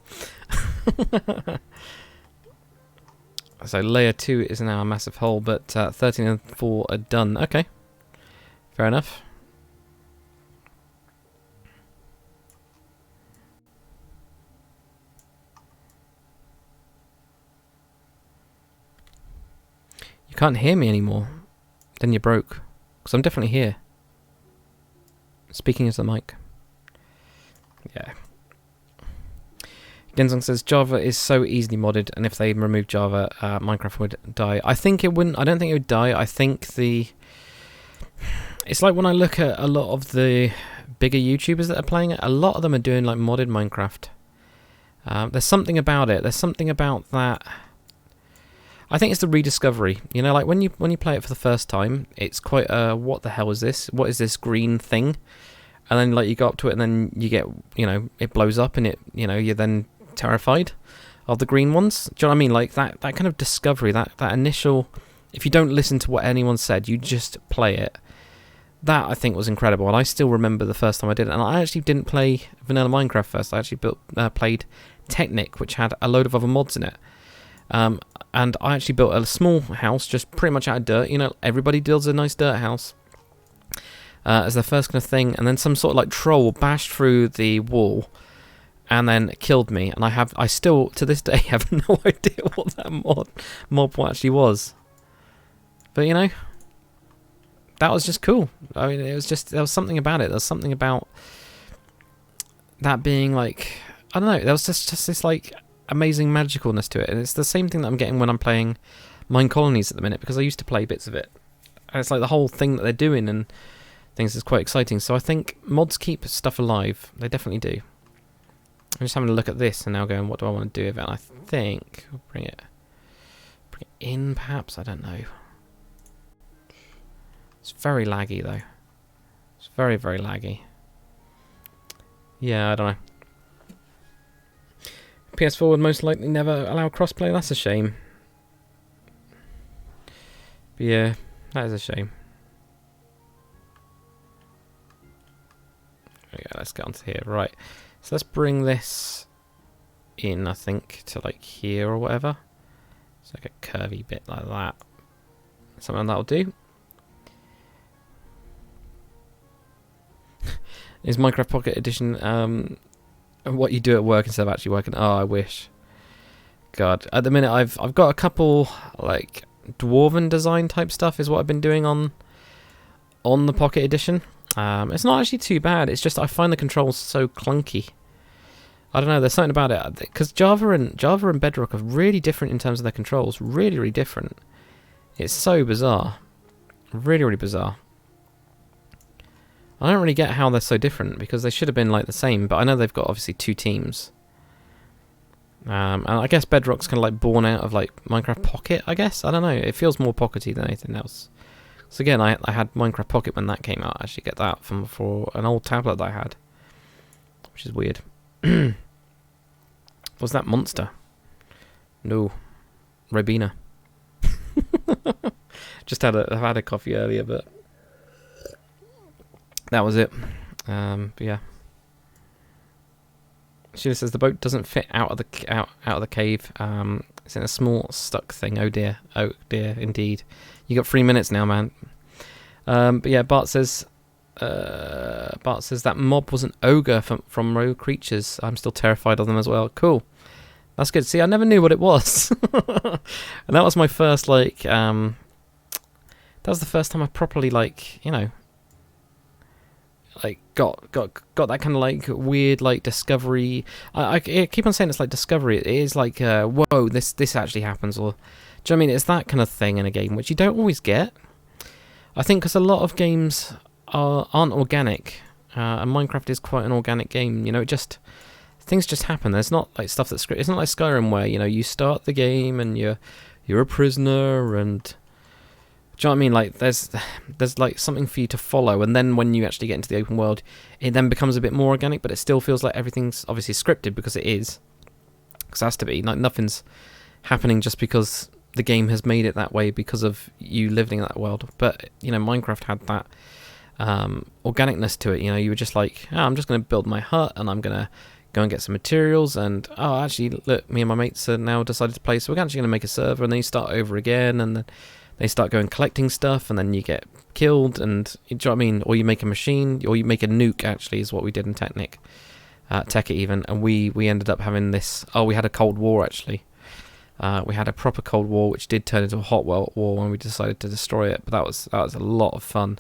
So layer 2 is now a massive hole, but 13 and 4 are done. Okay, fair enough. You can't hear me anymore. Then you're broke. Because I'm definitely here. Speaking as the mic. Yeah. Genzong says Java is so easily modded, and if they remove Java, Minecraft would die. I think it wouldn't. I don't think it would die. I think it's like when I look at a lot of the bigger YouTubers that are playing it, a lot of them are doing like modded Minecraft. There's something about it. There's something about that. I think it's the rediscovery. You know, like when you play it for the first time, it's quite what the hell is this? What is this green thing? And then like you go up to it, and then you get, you know, it blows up, and it, you know, you're then terrified of the green ones. Do you know what I mean? Like that kind of discovery, that initial, if you don't listen to what anyone said, you just play it. That I think was incredible, and I still remember the first time I did it. And I actually didn't play vanilla Minecraft first. I actually played Technic, which had a load of other mods in it. And I actually built a small house, just pretty much out of dirt. You know, everybody builds a nice dirt house as their first kind of thing, and then some sort of like troll bashed through the wall and then killed me. And I still to this day have no idea what that mob actually was. But you know, that was just cool. I mean, it was just, there was something about it. There was something about that being like, I don't know. There was just this like amazing magicalness to it, and it's the same thing that I'm getting when I'm playing Mine Colonies at the minute, because I used to play bits of it, and it's like the whole thing that they're doing and things is quite exciting. So I think mods keep stuff alive. They definitely do. I'm just having a look at this and now going, what do I want to do with it? And I think we'll bring it in, perhaps. I don't know. It's very laggy though. It's very, very laggy. Yeah, I don't know. PS4 would most likely never allow crossplay. That's a shame. But yeah, that is a shame. There we go, let's get onto here. Right, so let's bring this in, I think, to like here or whatever. It's like a curvy bit like that. Something that'll do. Is Minecraft Pocket Edition what you do at work instead of actually working? Oh, I wish. God, at the minute I've got a couple like dwarven design type stuff is what I've been doing on the Pocket Edition. It's not actually too bad. It's just I find the controls so clunky. I don't know. There's something about it because Java and Bedrock are really different in terms of their controls. Really, really different. It's so bizarre. Really, really bizarre. I don't really get how they're so different, because they should have been like the same, but I know they've got obviously two teams. And I guess Bedrock's kind of like born out of like Minecraft Pocket, I guess. I don't know. It feels more pockety than anything else. So again, I had Minecraft Pocket when that came out. I actually get that from for an old tablet that I had, which is weird. Was that Monster? No, Ribena. I've had a coffee earlier, but that was it. But yeah. Sheila says the boat doesn't fit out of the cave. It's in a small stuck thing. Oh dear indeed. You got 3 minutes now, man. But yeah, Bart says that mob was an ogre from Rogue Creatures. I'm still terrified of them as well. Cool. That's good. See, I never knew what it was. And that was my first like that was the first time I properly like, you know, like got that kind of like weird like discovery. I keep on saying it's like discovery. It is like whoa, this actually happens, or do you know what I mean? It's that kind of thing in a game which you don't always get. I think because a lot of games aren't organic, and Minecraft is quite an organic game. You know, things just happen. There's not like stuff that's scripted. It's not like Skyrim where, you know, you start the game and you're a prisoner and Do you know what I mean? Like there's like something for you to follow, and then when you actually get into the open world, it then becomes a bit more organic, but it still feels like everything's obviously scripted because it is. Because it has to be. Like nothing's happening just because the game has made it that way because of you living in that world. But you know, Minecraft had that organicness to it. You know, you were just like, oh, I'm just going to build my hut, and I'm going to go and get some materials, and oh, actually, look, me and my mates are now decided to play, so we're actually going to make a server, and then you start over again, and then they start going collecting stuff, and then you get killed, and do you know what I mean? Or you make a machine, or you make a nuke. Actually, is what we did in Tekkit even, and we ended up having this. Oh, we had a Cold War actually. We had a proper Cold War, which did turn into a hot war when we decided to destroy it. But that was a lot of fun.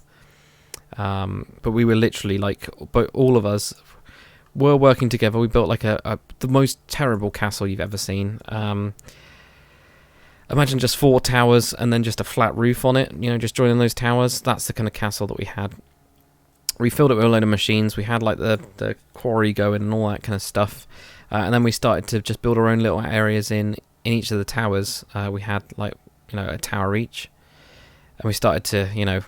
But we were literally like, but all of us were working together. We built like the most terrible castle you've ever seen. Imagine just 4 towers and then just a flat roof on it. You know, just joining those towers. That's the kind of castle that we had. We filled it with a load of machines. We had like the quarry going and all that kind of stuff. And then we started to just build our own little areas in each of the towers. We had like, you know, a tower each. And we started to, you know,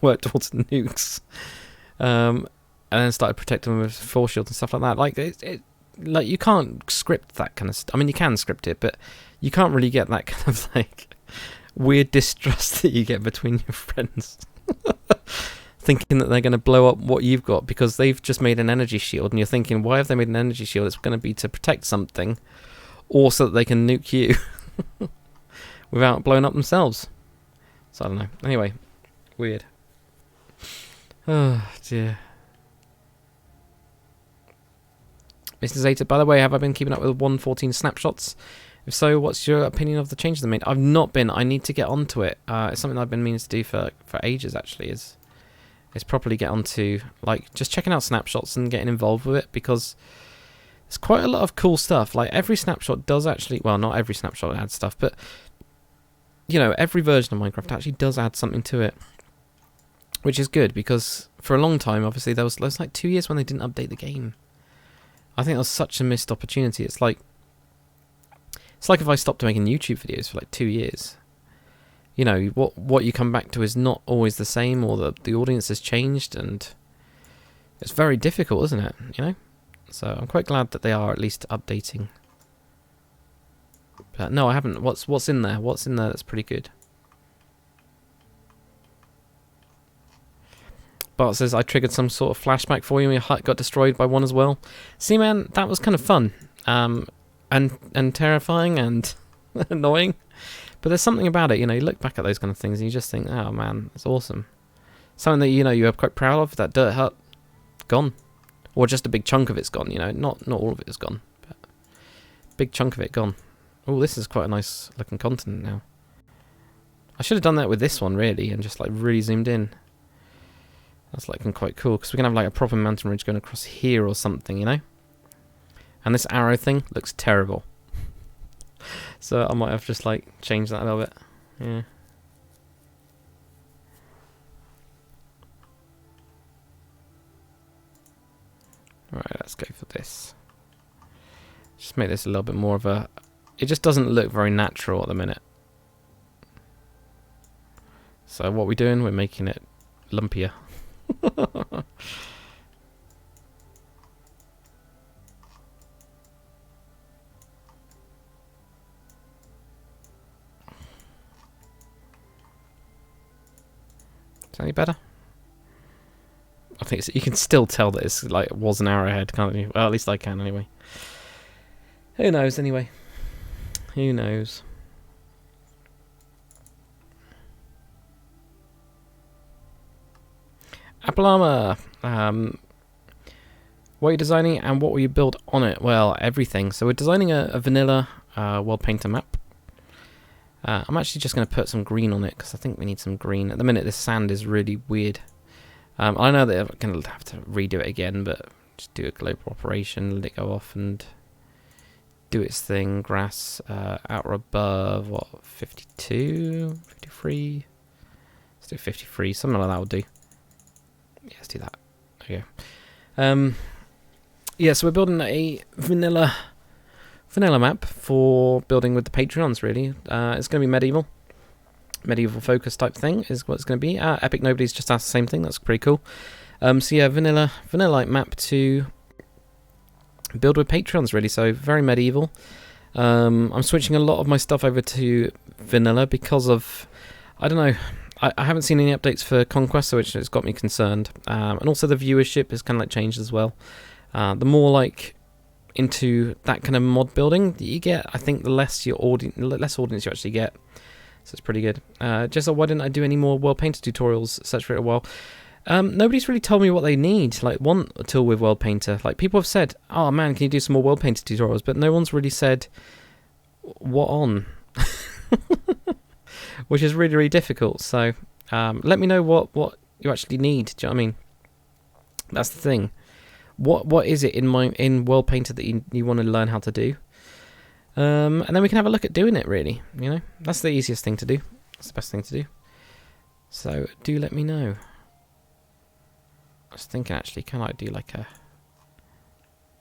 work towards nukes. And then started protecting them with force shields and stuff like that. Like like you can't script that kind of stuff. I mean, you can script it, but you can't really get that kind of like weird distrust that you get between your friends. Thinking that they're going to blow up what you've got because they've just made an energy shield, and you're thinking, why have they made an energy shield? It's going to be to protect something, or so that they can nuke you without blowing up themselves. So I don't know. Anyway, weird. Oh dear. Mr. Zeta, by the way, have I been keeping up with 1.14 snapshots? If so, what's your opinion of the changes they made? I've not been. I need to get onto it. It's something I've been meaning to do for ages, actually, is properly get onto, like, just checking out snapshots and getting involved with it, because there's quite a lot of cool stuff. Like, every snapshot does actually, well, not every snapshot adds stuff, but, you know, every version of Minecraft actually does add something to it, which is good, because for a long time, obviously, there was like 2 years when they didn't update the game. I think that was such a missed opportunity. It's like if I stopped making YouTube videos for like 2 years. You know, what you come back to is not always the same, or the audience has changed, and it's very difficult, isn't it? You know? So I'm quite glad that they are at least updating. But no, I haven't. What's in there? What's in there that's pretty good? Bart says, I triggered some sort of flashback for you and your hut got destroyed by one as well. See, man, that was kind of fun. And terrifying and annoying. But there's something about it, you know, you look back at those kind of things and you just think, oh man, it's awesome. Something that, you know, you are quite proud of, that dirt hut, gone. Or just a big chunk of it's gone, you know, not all of it is gone. But big chunk of it gone. Oh, this is quite a nice looking continent now. I should have done that with this one, really, and just like really zoomed in. That's looking quite cool, because we're going to have like a proper mountain ridge going across here or something, you know? And this arrow thing looks terrible. So I might have just like changed that a little bit. Yeah. Right, let's go for this. Just make this a little bit more of a... It just doesn't look very natural at the minute. So what we're doing, we're making it lumpier. Is that any better? I think you can still tell that it's like it was an arrowhead, can't you? Well, at least I can anyway. Who knows anyway? Who knows? Apple Armor. What are you designing and what will you build on it? Well, everything. So we're designing a vanilla world painter map. I'm actually just going to put some green on it because I think we need some green. At the minute, this sand is really weird. I know that I'm going to have to redo it again, but just do a global operation, let it go off and do its thing. Grass out or above, what, 52, 53? Let's do 53, something like that will do. Yeah, let's do that. There you go. Yeah, so we're building a vanilla map for building with the Patreons, really. It's going to be medieval. medieval focus type thing is what it's going to be. Epic Nobody's just asked the same thing. That's pretty cool. So yeah, vanilla like map to build with Patreons, really. So very medieval. I'm switching a lot of my stuff over to vanilla because of, I don't know, I haven't seen any updates for Conquest, so which has got me concerned. And also the viewership has kind of like changed as well. The more like into that kind of mod building that you get, I think the less audience you actually get. So it's pretty good. Just why didn't I do any more World Painter tutorials? Search for it a while. Nobody's really told me what they need, like want a tool with World Painter. Like people have said, oh man, can you do some more World Painter tutorials? But no one's really said what on. Which is really, really difficult. So let me know what you actually need. Do you know what I mean? That's the thing. What is it in World Painter that you want to learn how to do? And then we can have a look at doing it, really. You know, that's the easiest thing to do. That's the best thing to do. So do let me know. I was thinking actually, can I do like a...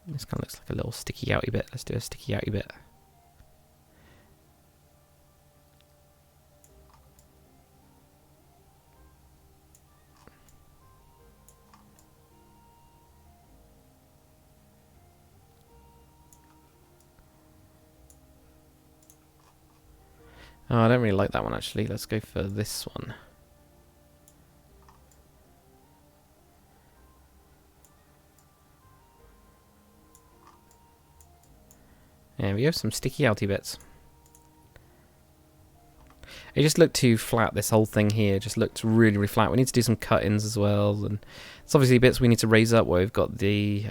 This kind of looks like a little sticky outy bit. Let's do a sticky outy bit. Oh, I don't really like that one actually. Let's go for this one. There we go, some sticky outy bits. It just looked too flat, this whole thing here just looked really, really flat. We need to do some cut-ins as well, and it's obviously bits we need to raise up where we've got the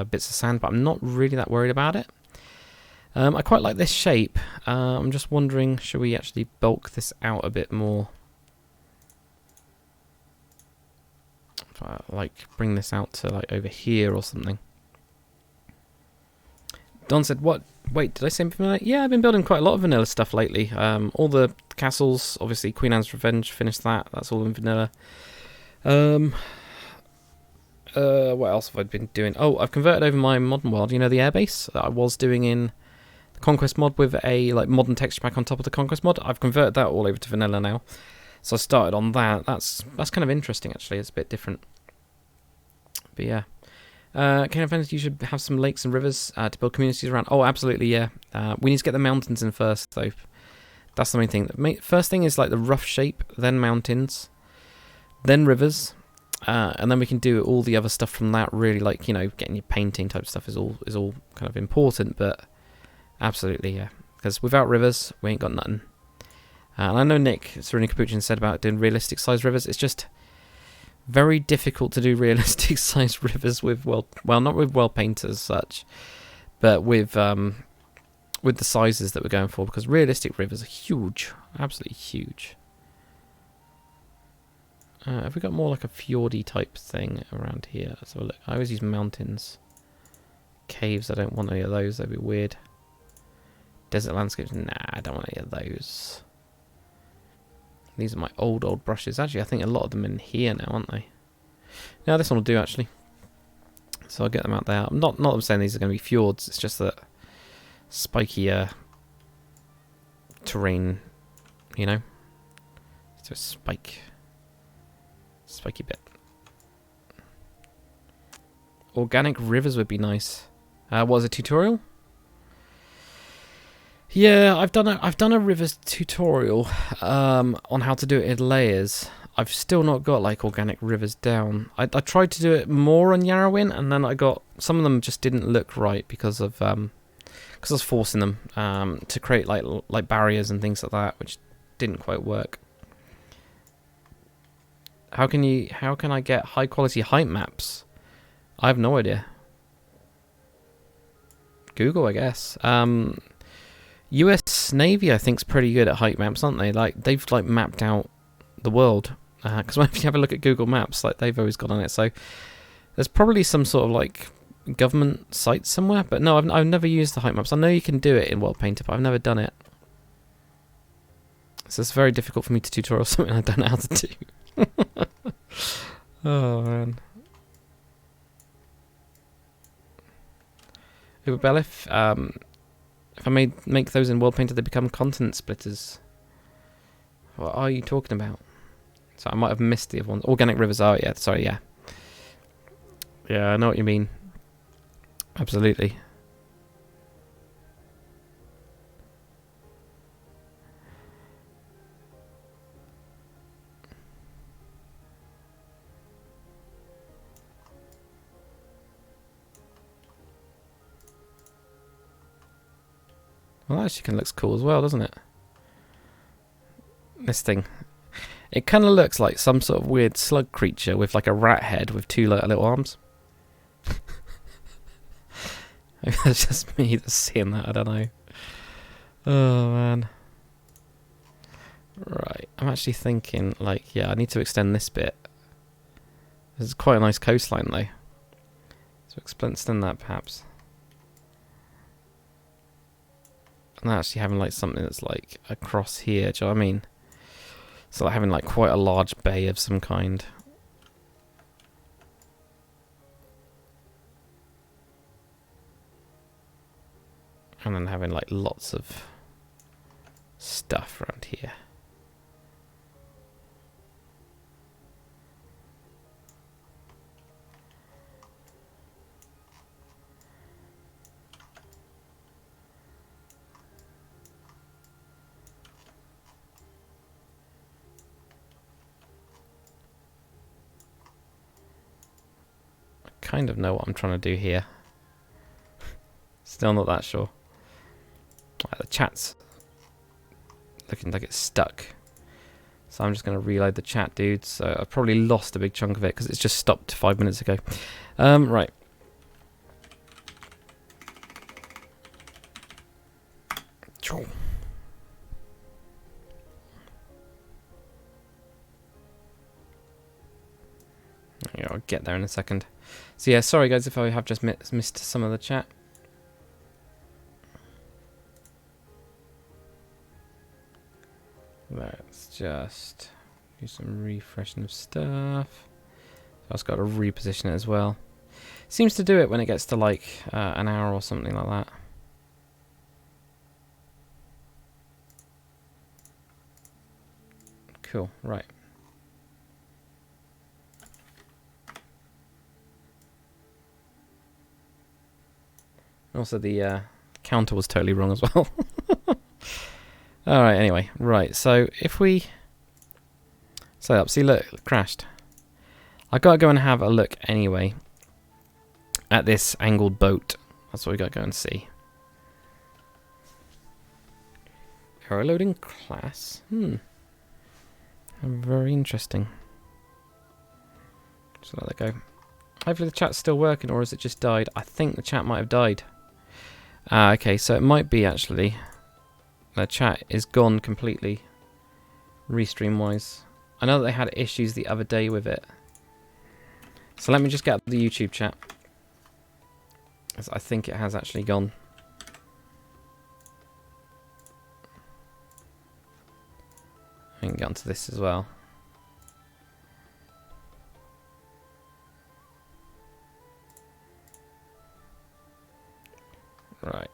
bits of sand, but I'm not really that worried about it. I quite like this shape. I'm just wondering, should we actually bulk this out a bit more? Like bring this out to like over here or something. Don said, what? Wait, did I say vanilla? Yeah, I've been building quite a lot of vanilla stuff lately. All the castles, obviously Queen Anne's Revenge, finished that. That's all in vanilla. What else have I been doing? Oh, I've converted over my modern world. You know, the airbase that I was doing in the Conquest mod with a like modern texture pack on top of the Conquest mod. I've converted that all over to vanilla now. So I started on that. That's kind of interesting actually. It's a bit different. But yeah. Kind of fantasy you should have some lakes and rivers to build communities around. Oh, absolutely, yeah. We need to get the mountains in first, though. That's the main thing. First thing is like the rough shape, then mountains, then rivers, and then we can do all the other stuff from that. Really, like, you know, getting your painting type stuff is all kind of important. But absolutely, yeah. Because without rivers, we ain't got nothing. And I know Nick Serena Capuchin said about doing realistic size rivers. It's just very difficult to do realistic sized rivers with well, not with World Painter as such, but with the sizes that we're going for, because realistic rivers are huge, absolutely huge. Have we got more like a fjordy type thing around here? Let's have a look. I always use mountains. Caves, I don't want any of those, that'd be weird. Desert landscapes, nah, I don't want any of those. These are my old brushes. Actually, I think a lot of them in here now, aren't they? Yeah, this one will do, actually. So I'll get them out there. I'm not I'm saying these are going to be fjords. It's just that spiky terrain, you know? It's a spiky bit. Organic rivers would be nice. What was a tutorial? Yeah, I've done a rivers tutorial on how to do it in layers. I've still not got like organic rivers down. I tried to do it more on Yarrowin, and then I got some of them just didn't look right because I was forcing them to create like barriers and things like that, which didn't quite work. How can I get high quality height maps? I have no idea. Google, I guess. US Navy, I think, is pretty good at height maps, aren't they? Like they've like mapped out the world. Because if you have a look at Google Maps, like they've always got on it. So there's probably some sort of like government site somewhere. But no, I've never used the height maps. I know you can do it in World Painter, but I've never done it. So it's very difficult for me to tutorial something I don't know how to do. Oh man. Uberbellif, if I make those in World Painter, they become content splitters. What are you talking about? So I might have missed the other ones. Organic rivers are, yeah, sorry, yeah. Yeah, I know what you mean. Absolutely. Well, that actually kind of looks cool as well, doesn't it? This thing. It kind of looks like some sort of weird slug creature with like a rat head with two little arms. Maybe that's just me that's seeing that, I don't know. Oh, man. Right, I'm actually thinking, like, yeah, I need to extend this bit. This is quite a nice coastline, though. So extend that, perhaps. And actually having, like, something that's, like, across here, do you know what I mean? So like having, like, quite a large bay of some kind. And then having, like, lots of stuff around here. Kind of know what I'm trying to do here. Still not that sure. The chat's looking like it's stuck. So I'm just going to reload the chat, dude. So I've probably lost a big chunk of it because it's just stopped 5 minutes ago. Right. Yeah, I'll get there in a second. So yeah, sorry guys if I have just missed some of the chat. Let's just do some refreshing of stuff. So I've got to reposition it as well. Seems to do it when it gets to like an hour or something like that. Cool, right. Also, the counter was totally wrong as well. Alright, anyway. Right, so if we set up, see, look, it crashed. I gotta go and have a look anyway at this angled boat. That's what we gotta go and see. Error loading class. Very interesting. Just let that go. Hopefully the chat's still working, or has it just died? I think the chat might have died. Okay, so it might be actually the chat is gone completely, restream wise. I know that they had issues the other day with it. So let me just get up the YouTube chat. I think it has actually gone. I can get onto this as well. Right.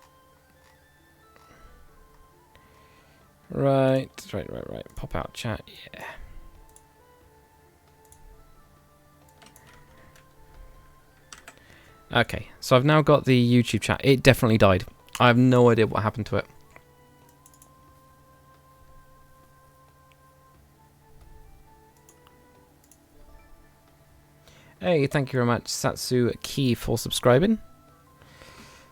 Right. Pop out chat, yeah. Okay, so I've now got the YouTube chat. It definitely died. I have no idea what happened to it. Hey, thank you very much, Satsu Key, for subscribing.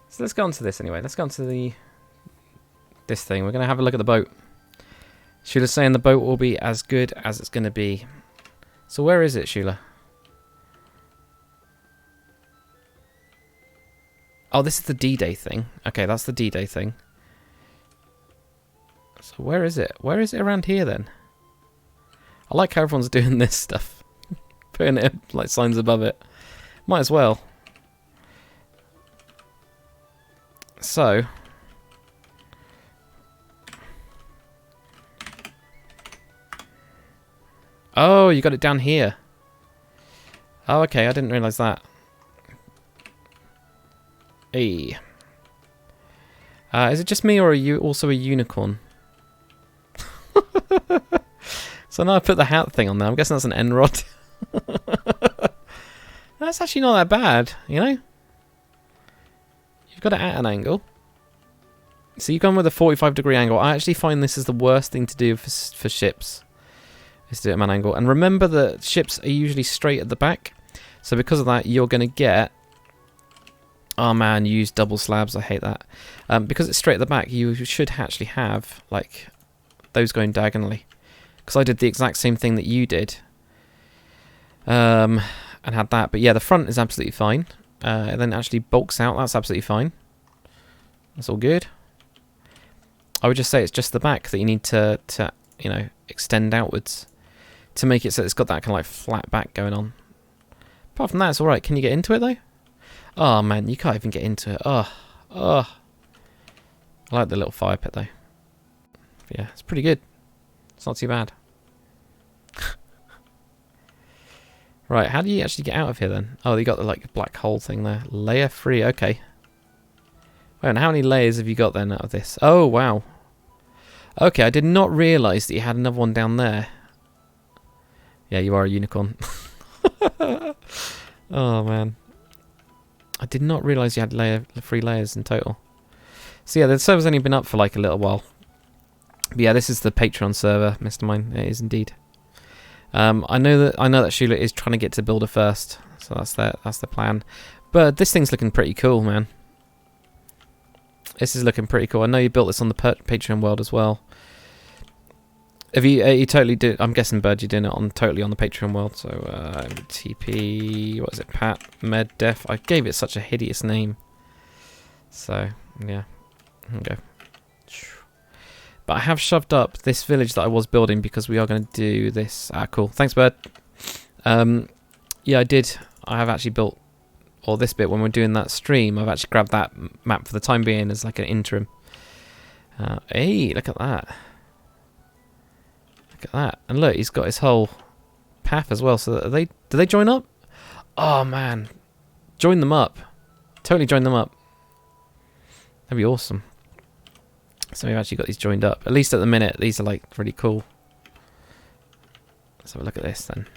So let's go on to this anyway. Let's go on to this thing. We're going to have a look at the boat. Shula's saying the boat will be as good as it's going to be. So where is it, Shula? Oh, this is the D-Day thing. Okay, that's the D-Day thing. So where is it? Where is it around here then? I like how everyone's doing this stuff. Putting it like signs above it. Might as well. So oh, you got it down here. Oh, okay, I didn't realise that. Hey. Is it just me, or are you also a unicorn? So now I put the hat thing on there. I'm guessing that's an end rod. That's actually not that bad, you know? You've got it at an angle. So you've gone with a 45-degree angle. I actually find this is the worst thing to do for ships. Is to do it at an angle. And remember that ships are usually straight at the back. So because of that, you're going to get... Oh man, you use double slabs. I hate that. Because it's straight at the back, you should actually have like those going diagonally. Because I did the exact same thing that you did. And had that. But yeah, the front is absolutely fine. And then actually bulks out. That's absolutely fine. That's all good. I would just say it's just the back that you need to you know, extend outwards to make it so it's got that kind of like flat back going on. Apart from that, it's alright. Can you get into it though? Oh man, you can't even get into it. Oh. I like the little fire pit though. But yeah, it's pretty good. It's not too bad. Right, how do you actually get out of here then? Oh, you got the like black hole thing there. Layer 3, okay. Wait, and how many layers have you got then out of this? Oh, wow. Okay, I did not realise that you had another one down there. Yeah, you are a unicorn. Oh, man. I did not realise you had 3 layers in total. So yeah, the server's only been up for like a little while. But yeah, this is the Patreon server, Mr. Mine. It is indeed. I know that Shula is trying to get to builder first, so that's the plan. But this thing's looking pretty cool, man. This is looking pretty cool. I know you built this on the Patreon world as well. Have you totally did? I'm guessing, Bird, you're doing it totally on the Patreon world. So TP, what is it? Pat Med Def. I gave it such a hideous name. So yeah, okay. But I have shoved up this village that I was building because we are going to do this. Ah, cool. Thanks, Bird. Yeah, I did. I have actually built, or this bit when we're doing that stream, I've actually grabbed that map for the time being as like an interim. Hey, look at that. Look at that. And look, he's got his whole path as well. So do they join up? Oh, man. Join them up. Totally join them up. That'd be awesome. So we've actually got these joined up. At least at the minute, these are like really cool. Let's have a look at this then.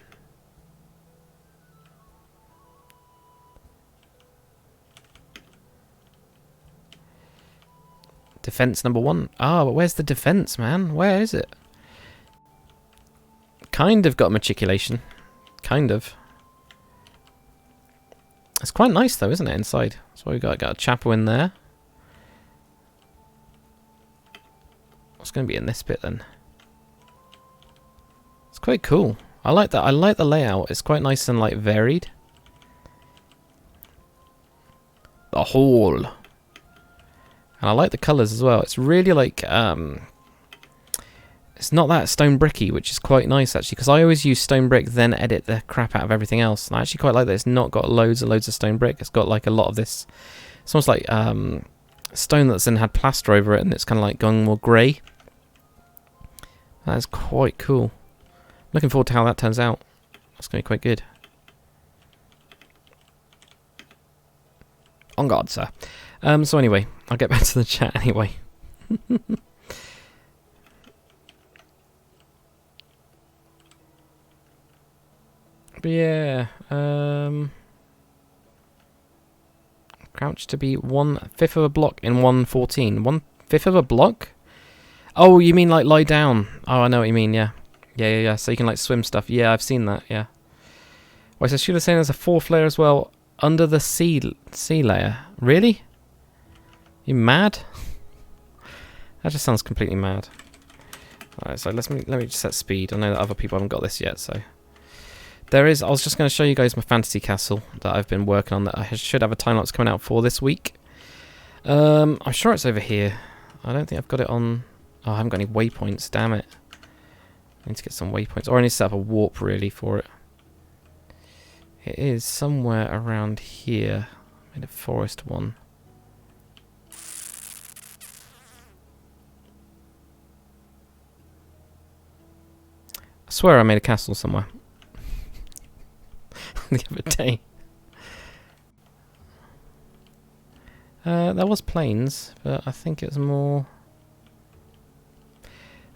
Defense number 1. Ah, but where's the defense, man? Where is it? Kind of got matriculation. Kind of. It's quite nice though, isn't it, inside? So we've got a chapel in there. What's going to be in this bit then? It's quite cool. I like that. I like the layout. It's quite nice and like varied. The hall. And I like the colours as well. It's really like it's not that stone bricky, which is quite nice actually, because I always use stone brick then edit the crap out of everything else. And I actually quite like that it's not got loads of stone brick. It's got like a lot of this. It's almost like stone that's then had plaster over it, and it's kind of like gone more grey. That is quite cool. Looking forward to how that turns out. That's going to be quite good. On guard, sir. So anyway, I'll get back to the chat anyway. But yeah, crouch to be 1/5 of a block in 1:14. 1/5 of a block? Oh, you mean like lie down? Oh, I know what you mean. Yeah, yeah. So you can like swim stuff. Yeah, I've seen that. Yeah. Wait, so Shula's saying there's a 4th layer as well under the sea layer. Really? You mad? That just sounds completely mad. Alright, so let me just set speed. I know that other people haven't got this yet, so there is. I was just going to show you guys my fantasy castle that I've been working on. That I should have a time lapse coming out for this week. I'm sure it's over here. I don't think I've got it on. Oh, I haven't got any waypoints. Damn it! I need to get some waypoints, or I need to set up a warp really for it. It is somewhere around here. I made a forest one. I swear I made a castle somewhere. The other day. There was plains, but I think it's more...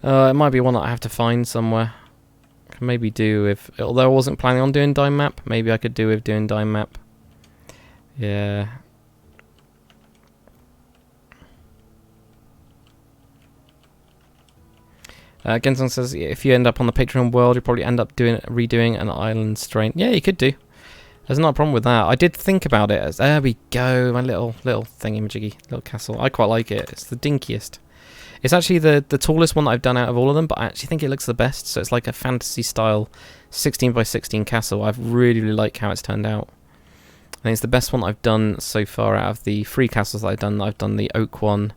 it might be one that I have to find somewhere. Can maybe do with, although I wasn't planning on doing dime map, maybe I could do with doing dime map. Yeah. Gensong says if you end up on the Patreon world, you'll probably end up redoing an island strain. Yeah, you could do. There's not a problem with that. I did think about it. There we go, my little thingy-majiggy, little castle. I quite like it. It's the dinkiest. It's actually the tallest one that I've done out of all of them, but I actually think it looks the best. So it's like a fantasy-style 16 by 16 castle. I really, really like how it's turned out. I think it's the best one that I've done so far out of the 3 castles that I've done. I've done the oak one,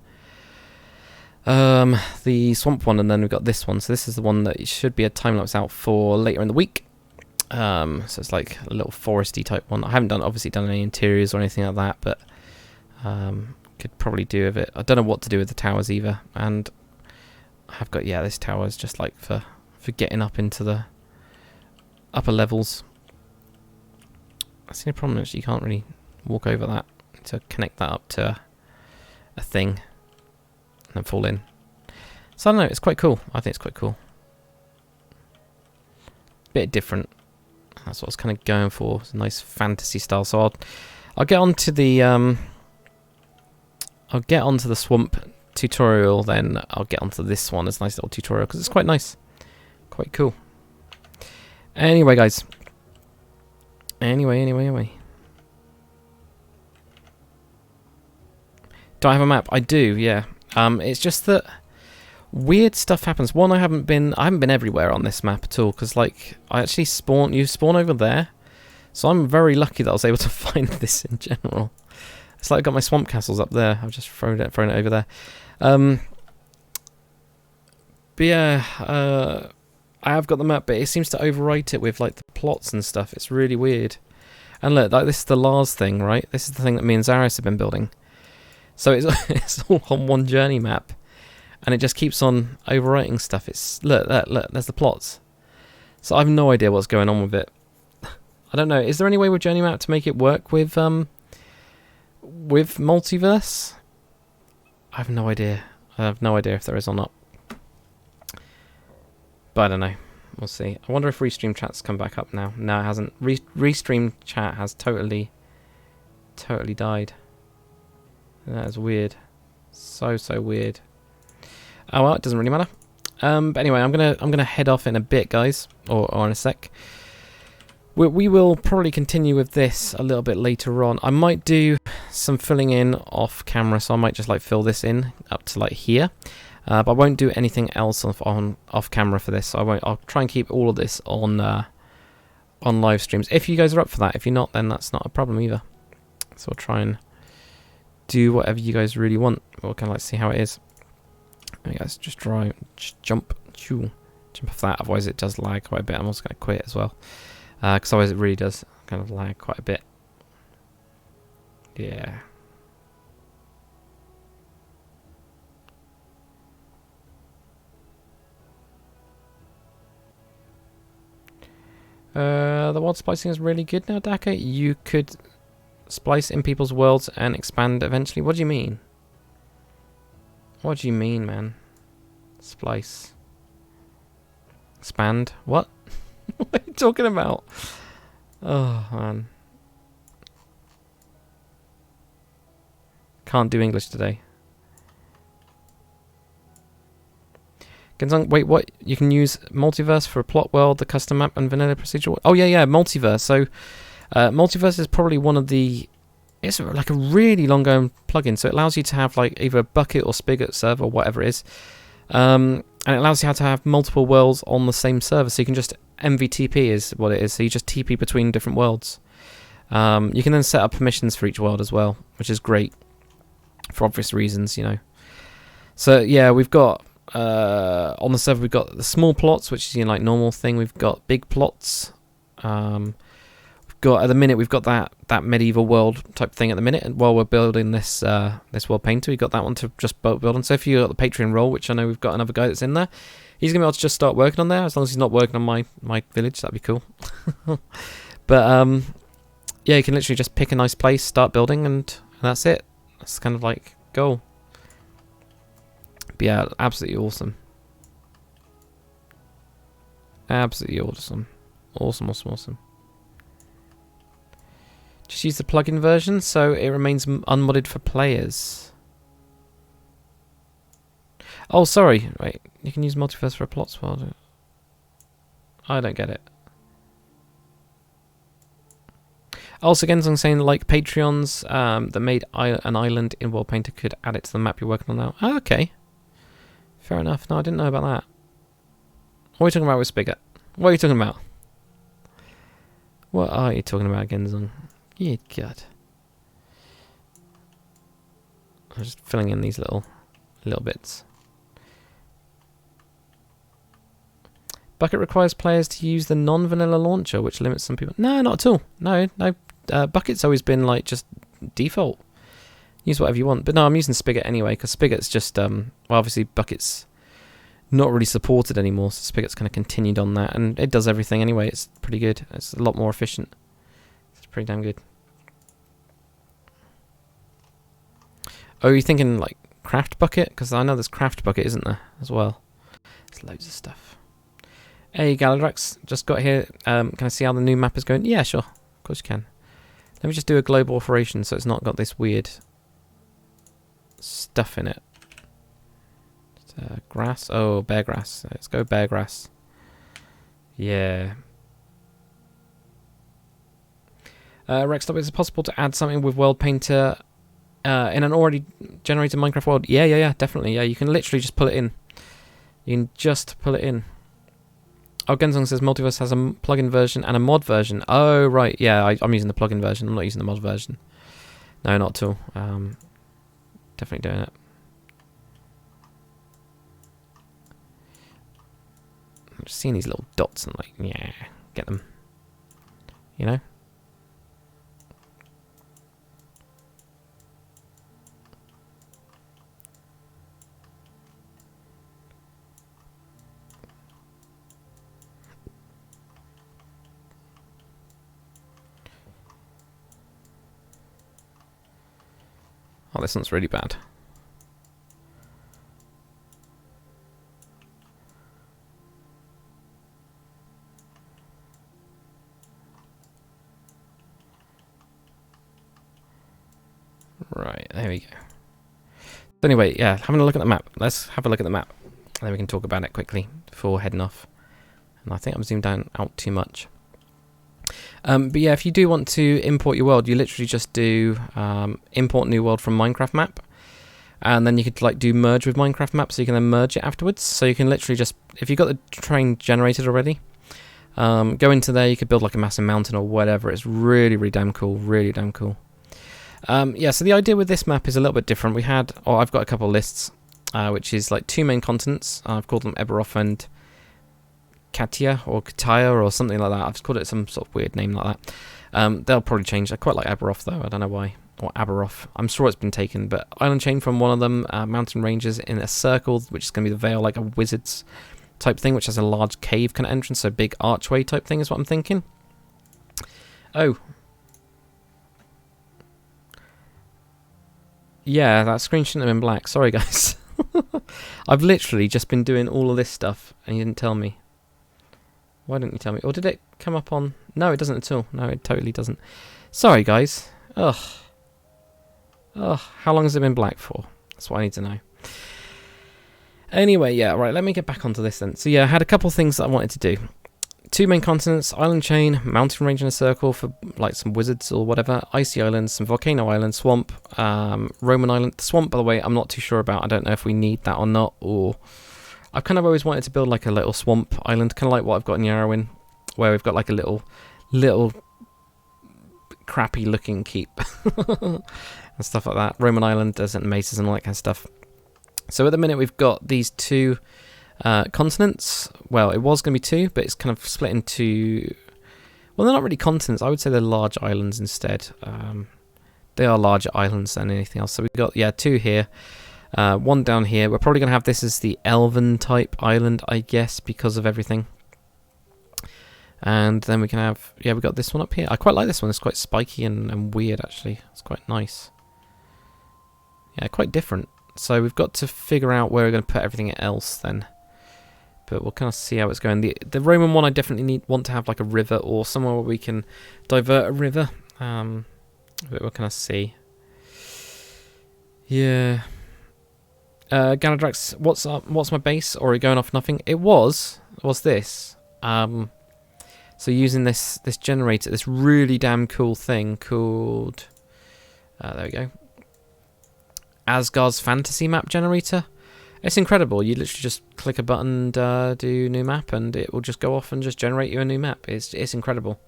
the swamp one, and then we've got this one. So this is the one that should be a time-lapse out for later in the week. So it's like a little foresty type one. I haven't obviously done any interiors or anything like that, but could probably do with it. I don't know what to do with the towers either, and I've got, yeah, this tower is just like for getting up into the upper levels. That's the only problem, is you can't really walk over that to connect that up to a thing and then fall in. So I don't know, it's quite cool. I think it's quite cool. Bit different. That's what I was kind of going for. It's a nice fantasy style. So I'll get onto the swamp tutorial, then I'll get onto this one as a nice little tutorial because it's quite nice, quite cool. Anyway, guys. Anyway. Do I have a map? I do. Yeah. It's just that weird stuff happens. One, I haven't been everywhere on this map at all, because like you spawn over there, so I'm very lucky that I was able to find this in general. It's like I got my swamp castles up there. I've just thrown it over there. But yeah, I have got the map, but it seems to overwrite it with like the plots and stuff. It's really weird. And look, like this is the Lars thing, right? This is the thing that me and Zaris have been building. So it's all on one journey map. And it just keeps on overwriting stuff. It's look, there's the plots. So I have no idea what's going on with it. I don't know. Is there any way with Journey Map to make it work with multiverse? I have no idea. I have no idea if there is or not. But I don't know. We'll see. I wonder if Restream Chat's come back up now. No, it hasn't. Restream Chat has totally died. That is weird. So weird. Oh well, it doesn't really matter. But anyway, I'm gonna head off in a bit, guys, or in a sec. We will probably continue with this a little bit later on. I might do some filling in off camera, so I might just like fill this in up to like here. But I won't do anything else off camera for this. So I'll try and keep all of this on live streams. If you guys are up for that, if you're not, then that's not a problem either. So I'll try and do whatever you guys really want. We'll kind of like see how it is. You guys just jump off that, otherwise it does lag quite a bit. I'm also going to quit as well, because otherwise it really does kind of lag quite a bit. Yeah. The world splicing is really good now, Daka. You could splice in people's worlds and expand eventually. What do you mean? What do you mean, man? Splice. Expand? What? What are you talking about? Oh, man. Can't do English today. Wait, what? You can use Multiverse for a plot world, the custom map, and vanilla procedural. Oh, yeah, Multiverse. So, Multiverse is probably one of the... It's like a really long-going plugin, so it allows you to have like either a bucket or spigot server, or whatever it is. And it allows you to have multiple worlds on the same server, so you can just... MVTP is what it is, so you just TP between different worlds. You can then set up permissions for each world as well, which is great. For obvious reasons, you know. So, yeah, we've got... on the server, we've got the small plots, which is, you know, like normal thing. We've got big plots. At the minute we've got that medieval world type thing at the minute, and while we're building this this world painter, we've got that one to just build on. So if you got the Patreon role, which I know we've got another guy that's in there, he's gonna be able to just start working on there, as long as he's not working on my village. That'd be cool. But yeah, you can literally just pick a nice place, start building, and that's it. That's kind of like goal. But yeah, absolutely awesome. Absolutely awesome. Awesome, awesome, awesome. Just use the plugin version so it remains unmodded for players. Oh, sorry. Wait, you can use multiverse for a plots world. I don't get it. Also, Genzong saying like Patreons that made an island in World Painter could add it to the map you're working on now. Oh, okay. Fair enough. No, I didn't know about that. What are you talking about with Spigot? What are you talking about? What are you talking about, Genzong? Yeah, God. I'm just filling in these little bits. Bucket requires players to use the non-vanilla launcher, which limits some people. No, not at all. No. Bucket's always been like just default. Use whatever you want. But no, I'm using Spigot anyway, because Spigot's just, well, obviously Bucket's not really supported anymore, so Spigot's kind of continued on that, and it does everything anyway. It's pretty good. It's a lot more efficient. It's pretty damn good. Oh, you're thinking like Craft Bucket? Because I know there's Craft Bucket, isn't there, as well? There's loads of stuff. Hey, Galadrax, just got here. Can I see how the new map is going? Yeah, sure. Of course you can. Let me just do a global operation so it's not got this weird stuff in it. Grass. Oh, bear grass. Let's go bear grass. Yeah. Rex, is it possible to add something with World Painter in an already generated Minecraft world? Yeah, definitely. Yeah, you can literally just pull it in. You can just pull it in. Oh, Genzong says Multiverse has a plugin version and a mod version. Oh, right. Yeah, I'm using the plugin version. I'm not using the mod version. No, not at all. Definitely doing it. I'm just seeing these little dots and like, yeah, get them. You know? Oh, this one's really bad. Right, there we go. So anyway, yeah, having a look at the map. Let's have a look at the map. And then we can talk about it quickly before heading off. And I think I'm zoomed out too much. But yeah, if you do want to import your world, you literally just do import new world from Minecraft map. And then you could like do merge with Minecraft map, so you can then merge it afterwards. So you can literally just, if you've got the terrain generated already, go into there, you could build like a massive mountain or whatever. It's really, really damn cool. Really damn cool. Yeah, so the idea with this map is a little bit different. I've got a couple of lists, which is like 2 main continents. I've called them Eberroth and Katia or Kataya or something like that. I've just called it some sort of weird name like that. They'll probably change. I quite like Eberroth though. I don't know why. Or Aberoth. I'm sure it's been taken, but island chain from one of them, mountain ranges in a circle, which is going to be the Vale, like a wizard's type thing, which has a large cave kind of entrance, so big archway type thing is what I'm thinking. Oh. Yeah, that screen shouldn't have been black. Sorry, guys. I've literally just been doing all of this stuff, and you didn't tell me. Why didn't you tell me? Or did it come up on... No, it doesn't at all. No, it totally doesn't. Sorry, guys. Ugh. Ugh, how long has it been black for? That's what I need to know. Anyway, yeah, right, let me get back onto this then. So yeah, I had a couple of things that I wanted to do. 2 main continents, island chain, mountain range in a circle for like some wizards or whatever, icy islands, some volcano island, swamp, Roman island. The swamp, by the way, I'm not too sure about. I don't know if we need that or not, or... I've kind of always wanted to build like a little swamp island, kind of like what I've got in Yarrowin, where we've got like a little crappy looking keep and stuff like that. Roman island, desert maces and all that kind of stuff. So at the minute we've got these 2 continents. Well, it was going to be 2, but it's kind of split into... Well, they're not really continents. I would say they're large islands instead. They are larger islands than anything else. So we've got, 2 here. 1 down here. We're probably going to have this as the Elven type island, I guess, because of everything. And then we can have... Yeah, we've got this one up here. I quite like this one. It's quite spiky and weird, actually. It's quite nice. Yeah, quite different. So we've got to figure out where we're going to put everything else then. but we'll kind of see how it's going. The Roman one, I definitely want to have like a river or somewhere where we can divert a river. But we'll kind of see. Yeah. Galadrax, what's up? What's my base? Or are you going off nothing? It was this. So using this generator, this really damn cool thing called, there we go, Asgard's Fantasy Map Generator. It's incredible. You literally just click a button and do new map, and it will just go off and just generate you a new map. It's incredible.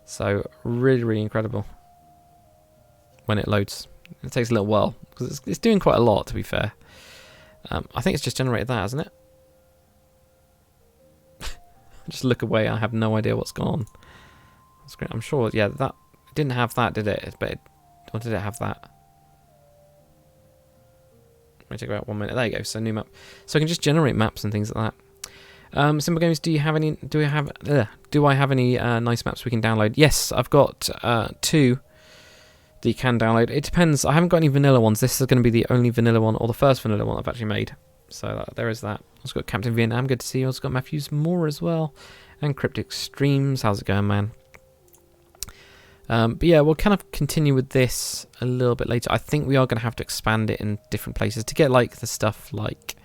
So really incredible when it loads. It takes a little while because it's doing quite a lot, to be fair. I think it's just generated that, hasn't it? Just look away. I have no idea what's gone on. That's great. I'm sure. Yeah, that didn't have that, did it? But or did it have that? May take about 1 minute. There you go. So new map. So I can just generate maps and things like that. Simple Games. Do you have any? Do I have any nice maps we can download? Yes, I've got 2 that you can download. It depends. I haven't got any vanilla ones. This is going to be the only vanilla one, or the first vanilla one I've actually made. So there is that. I've got Captain Vietnam. Good to see you. I've got Matthews Moore as well, and Cryptic Streams. How's it going, man? But yeah, we'll kind of continue with this a little bit later. I think we are going to have to expand it in different places to get like the stuff like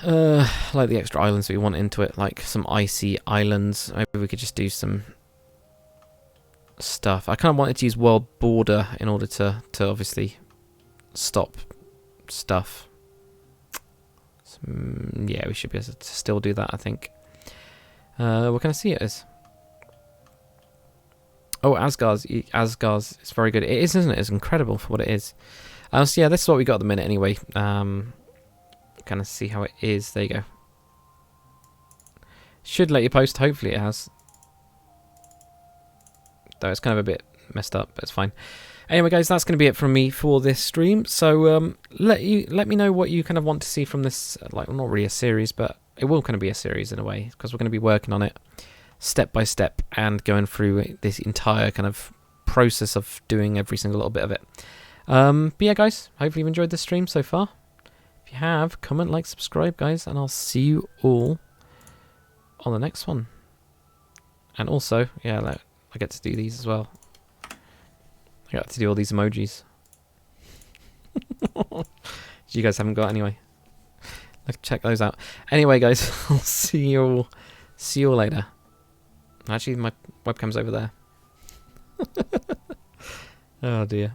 the extra islands we want into it, like some icy islands. Maybe we could just do some stuff. I kind of wanted to use World Border in order to obviously stop stuff. Yeah, we should be able to still do that, I think. What can I see it is? Oh, Asgard's it's very good. It is, isn't it? It's incredible for what it is. So yeah, this is what we got at the minute anyway. Kind of see how it is. There you go. Should let you post. Hopefully it has. Though it's kind of a bit messed up, but it's fine. Anyway, guys, that's going to be it from me for this stream. So let me know what you kind of want to see from this. Like, well, not really a series, but it will kind of be a series in a way, because we're going to be working on it step by step and going through this entire kind of process of doing every single little bit of it. But yeah, guys, hopefully you've enjoyed this stream so far. If you have, comment, like, subscribe, guys, and I'll see you all on the next one. And also, yeah, I get to do these as well. I got to do all these emojis. You guys haven't got anyway. Let's check those out. Anyway, guys, I'll see you all later. Actually, my webcam's over there. Oh dear.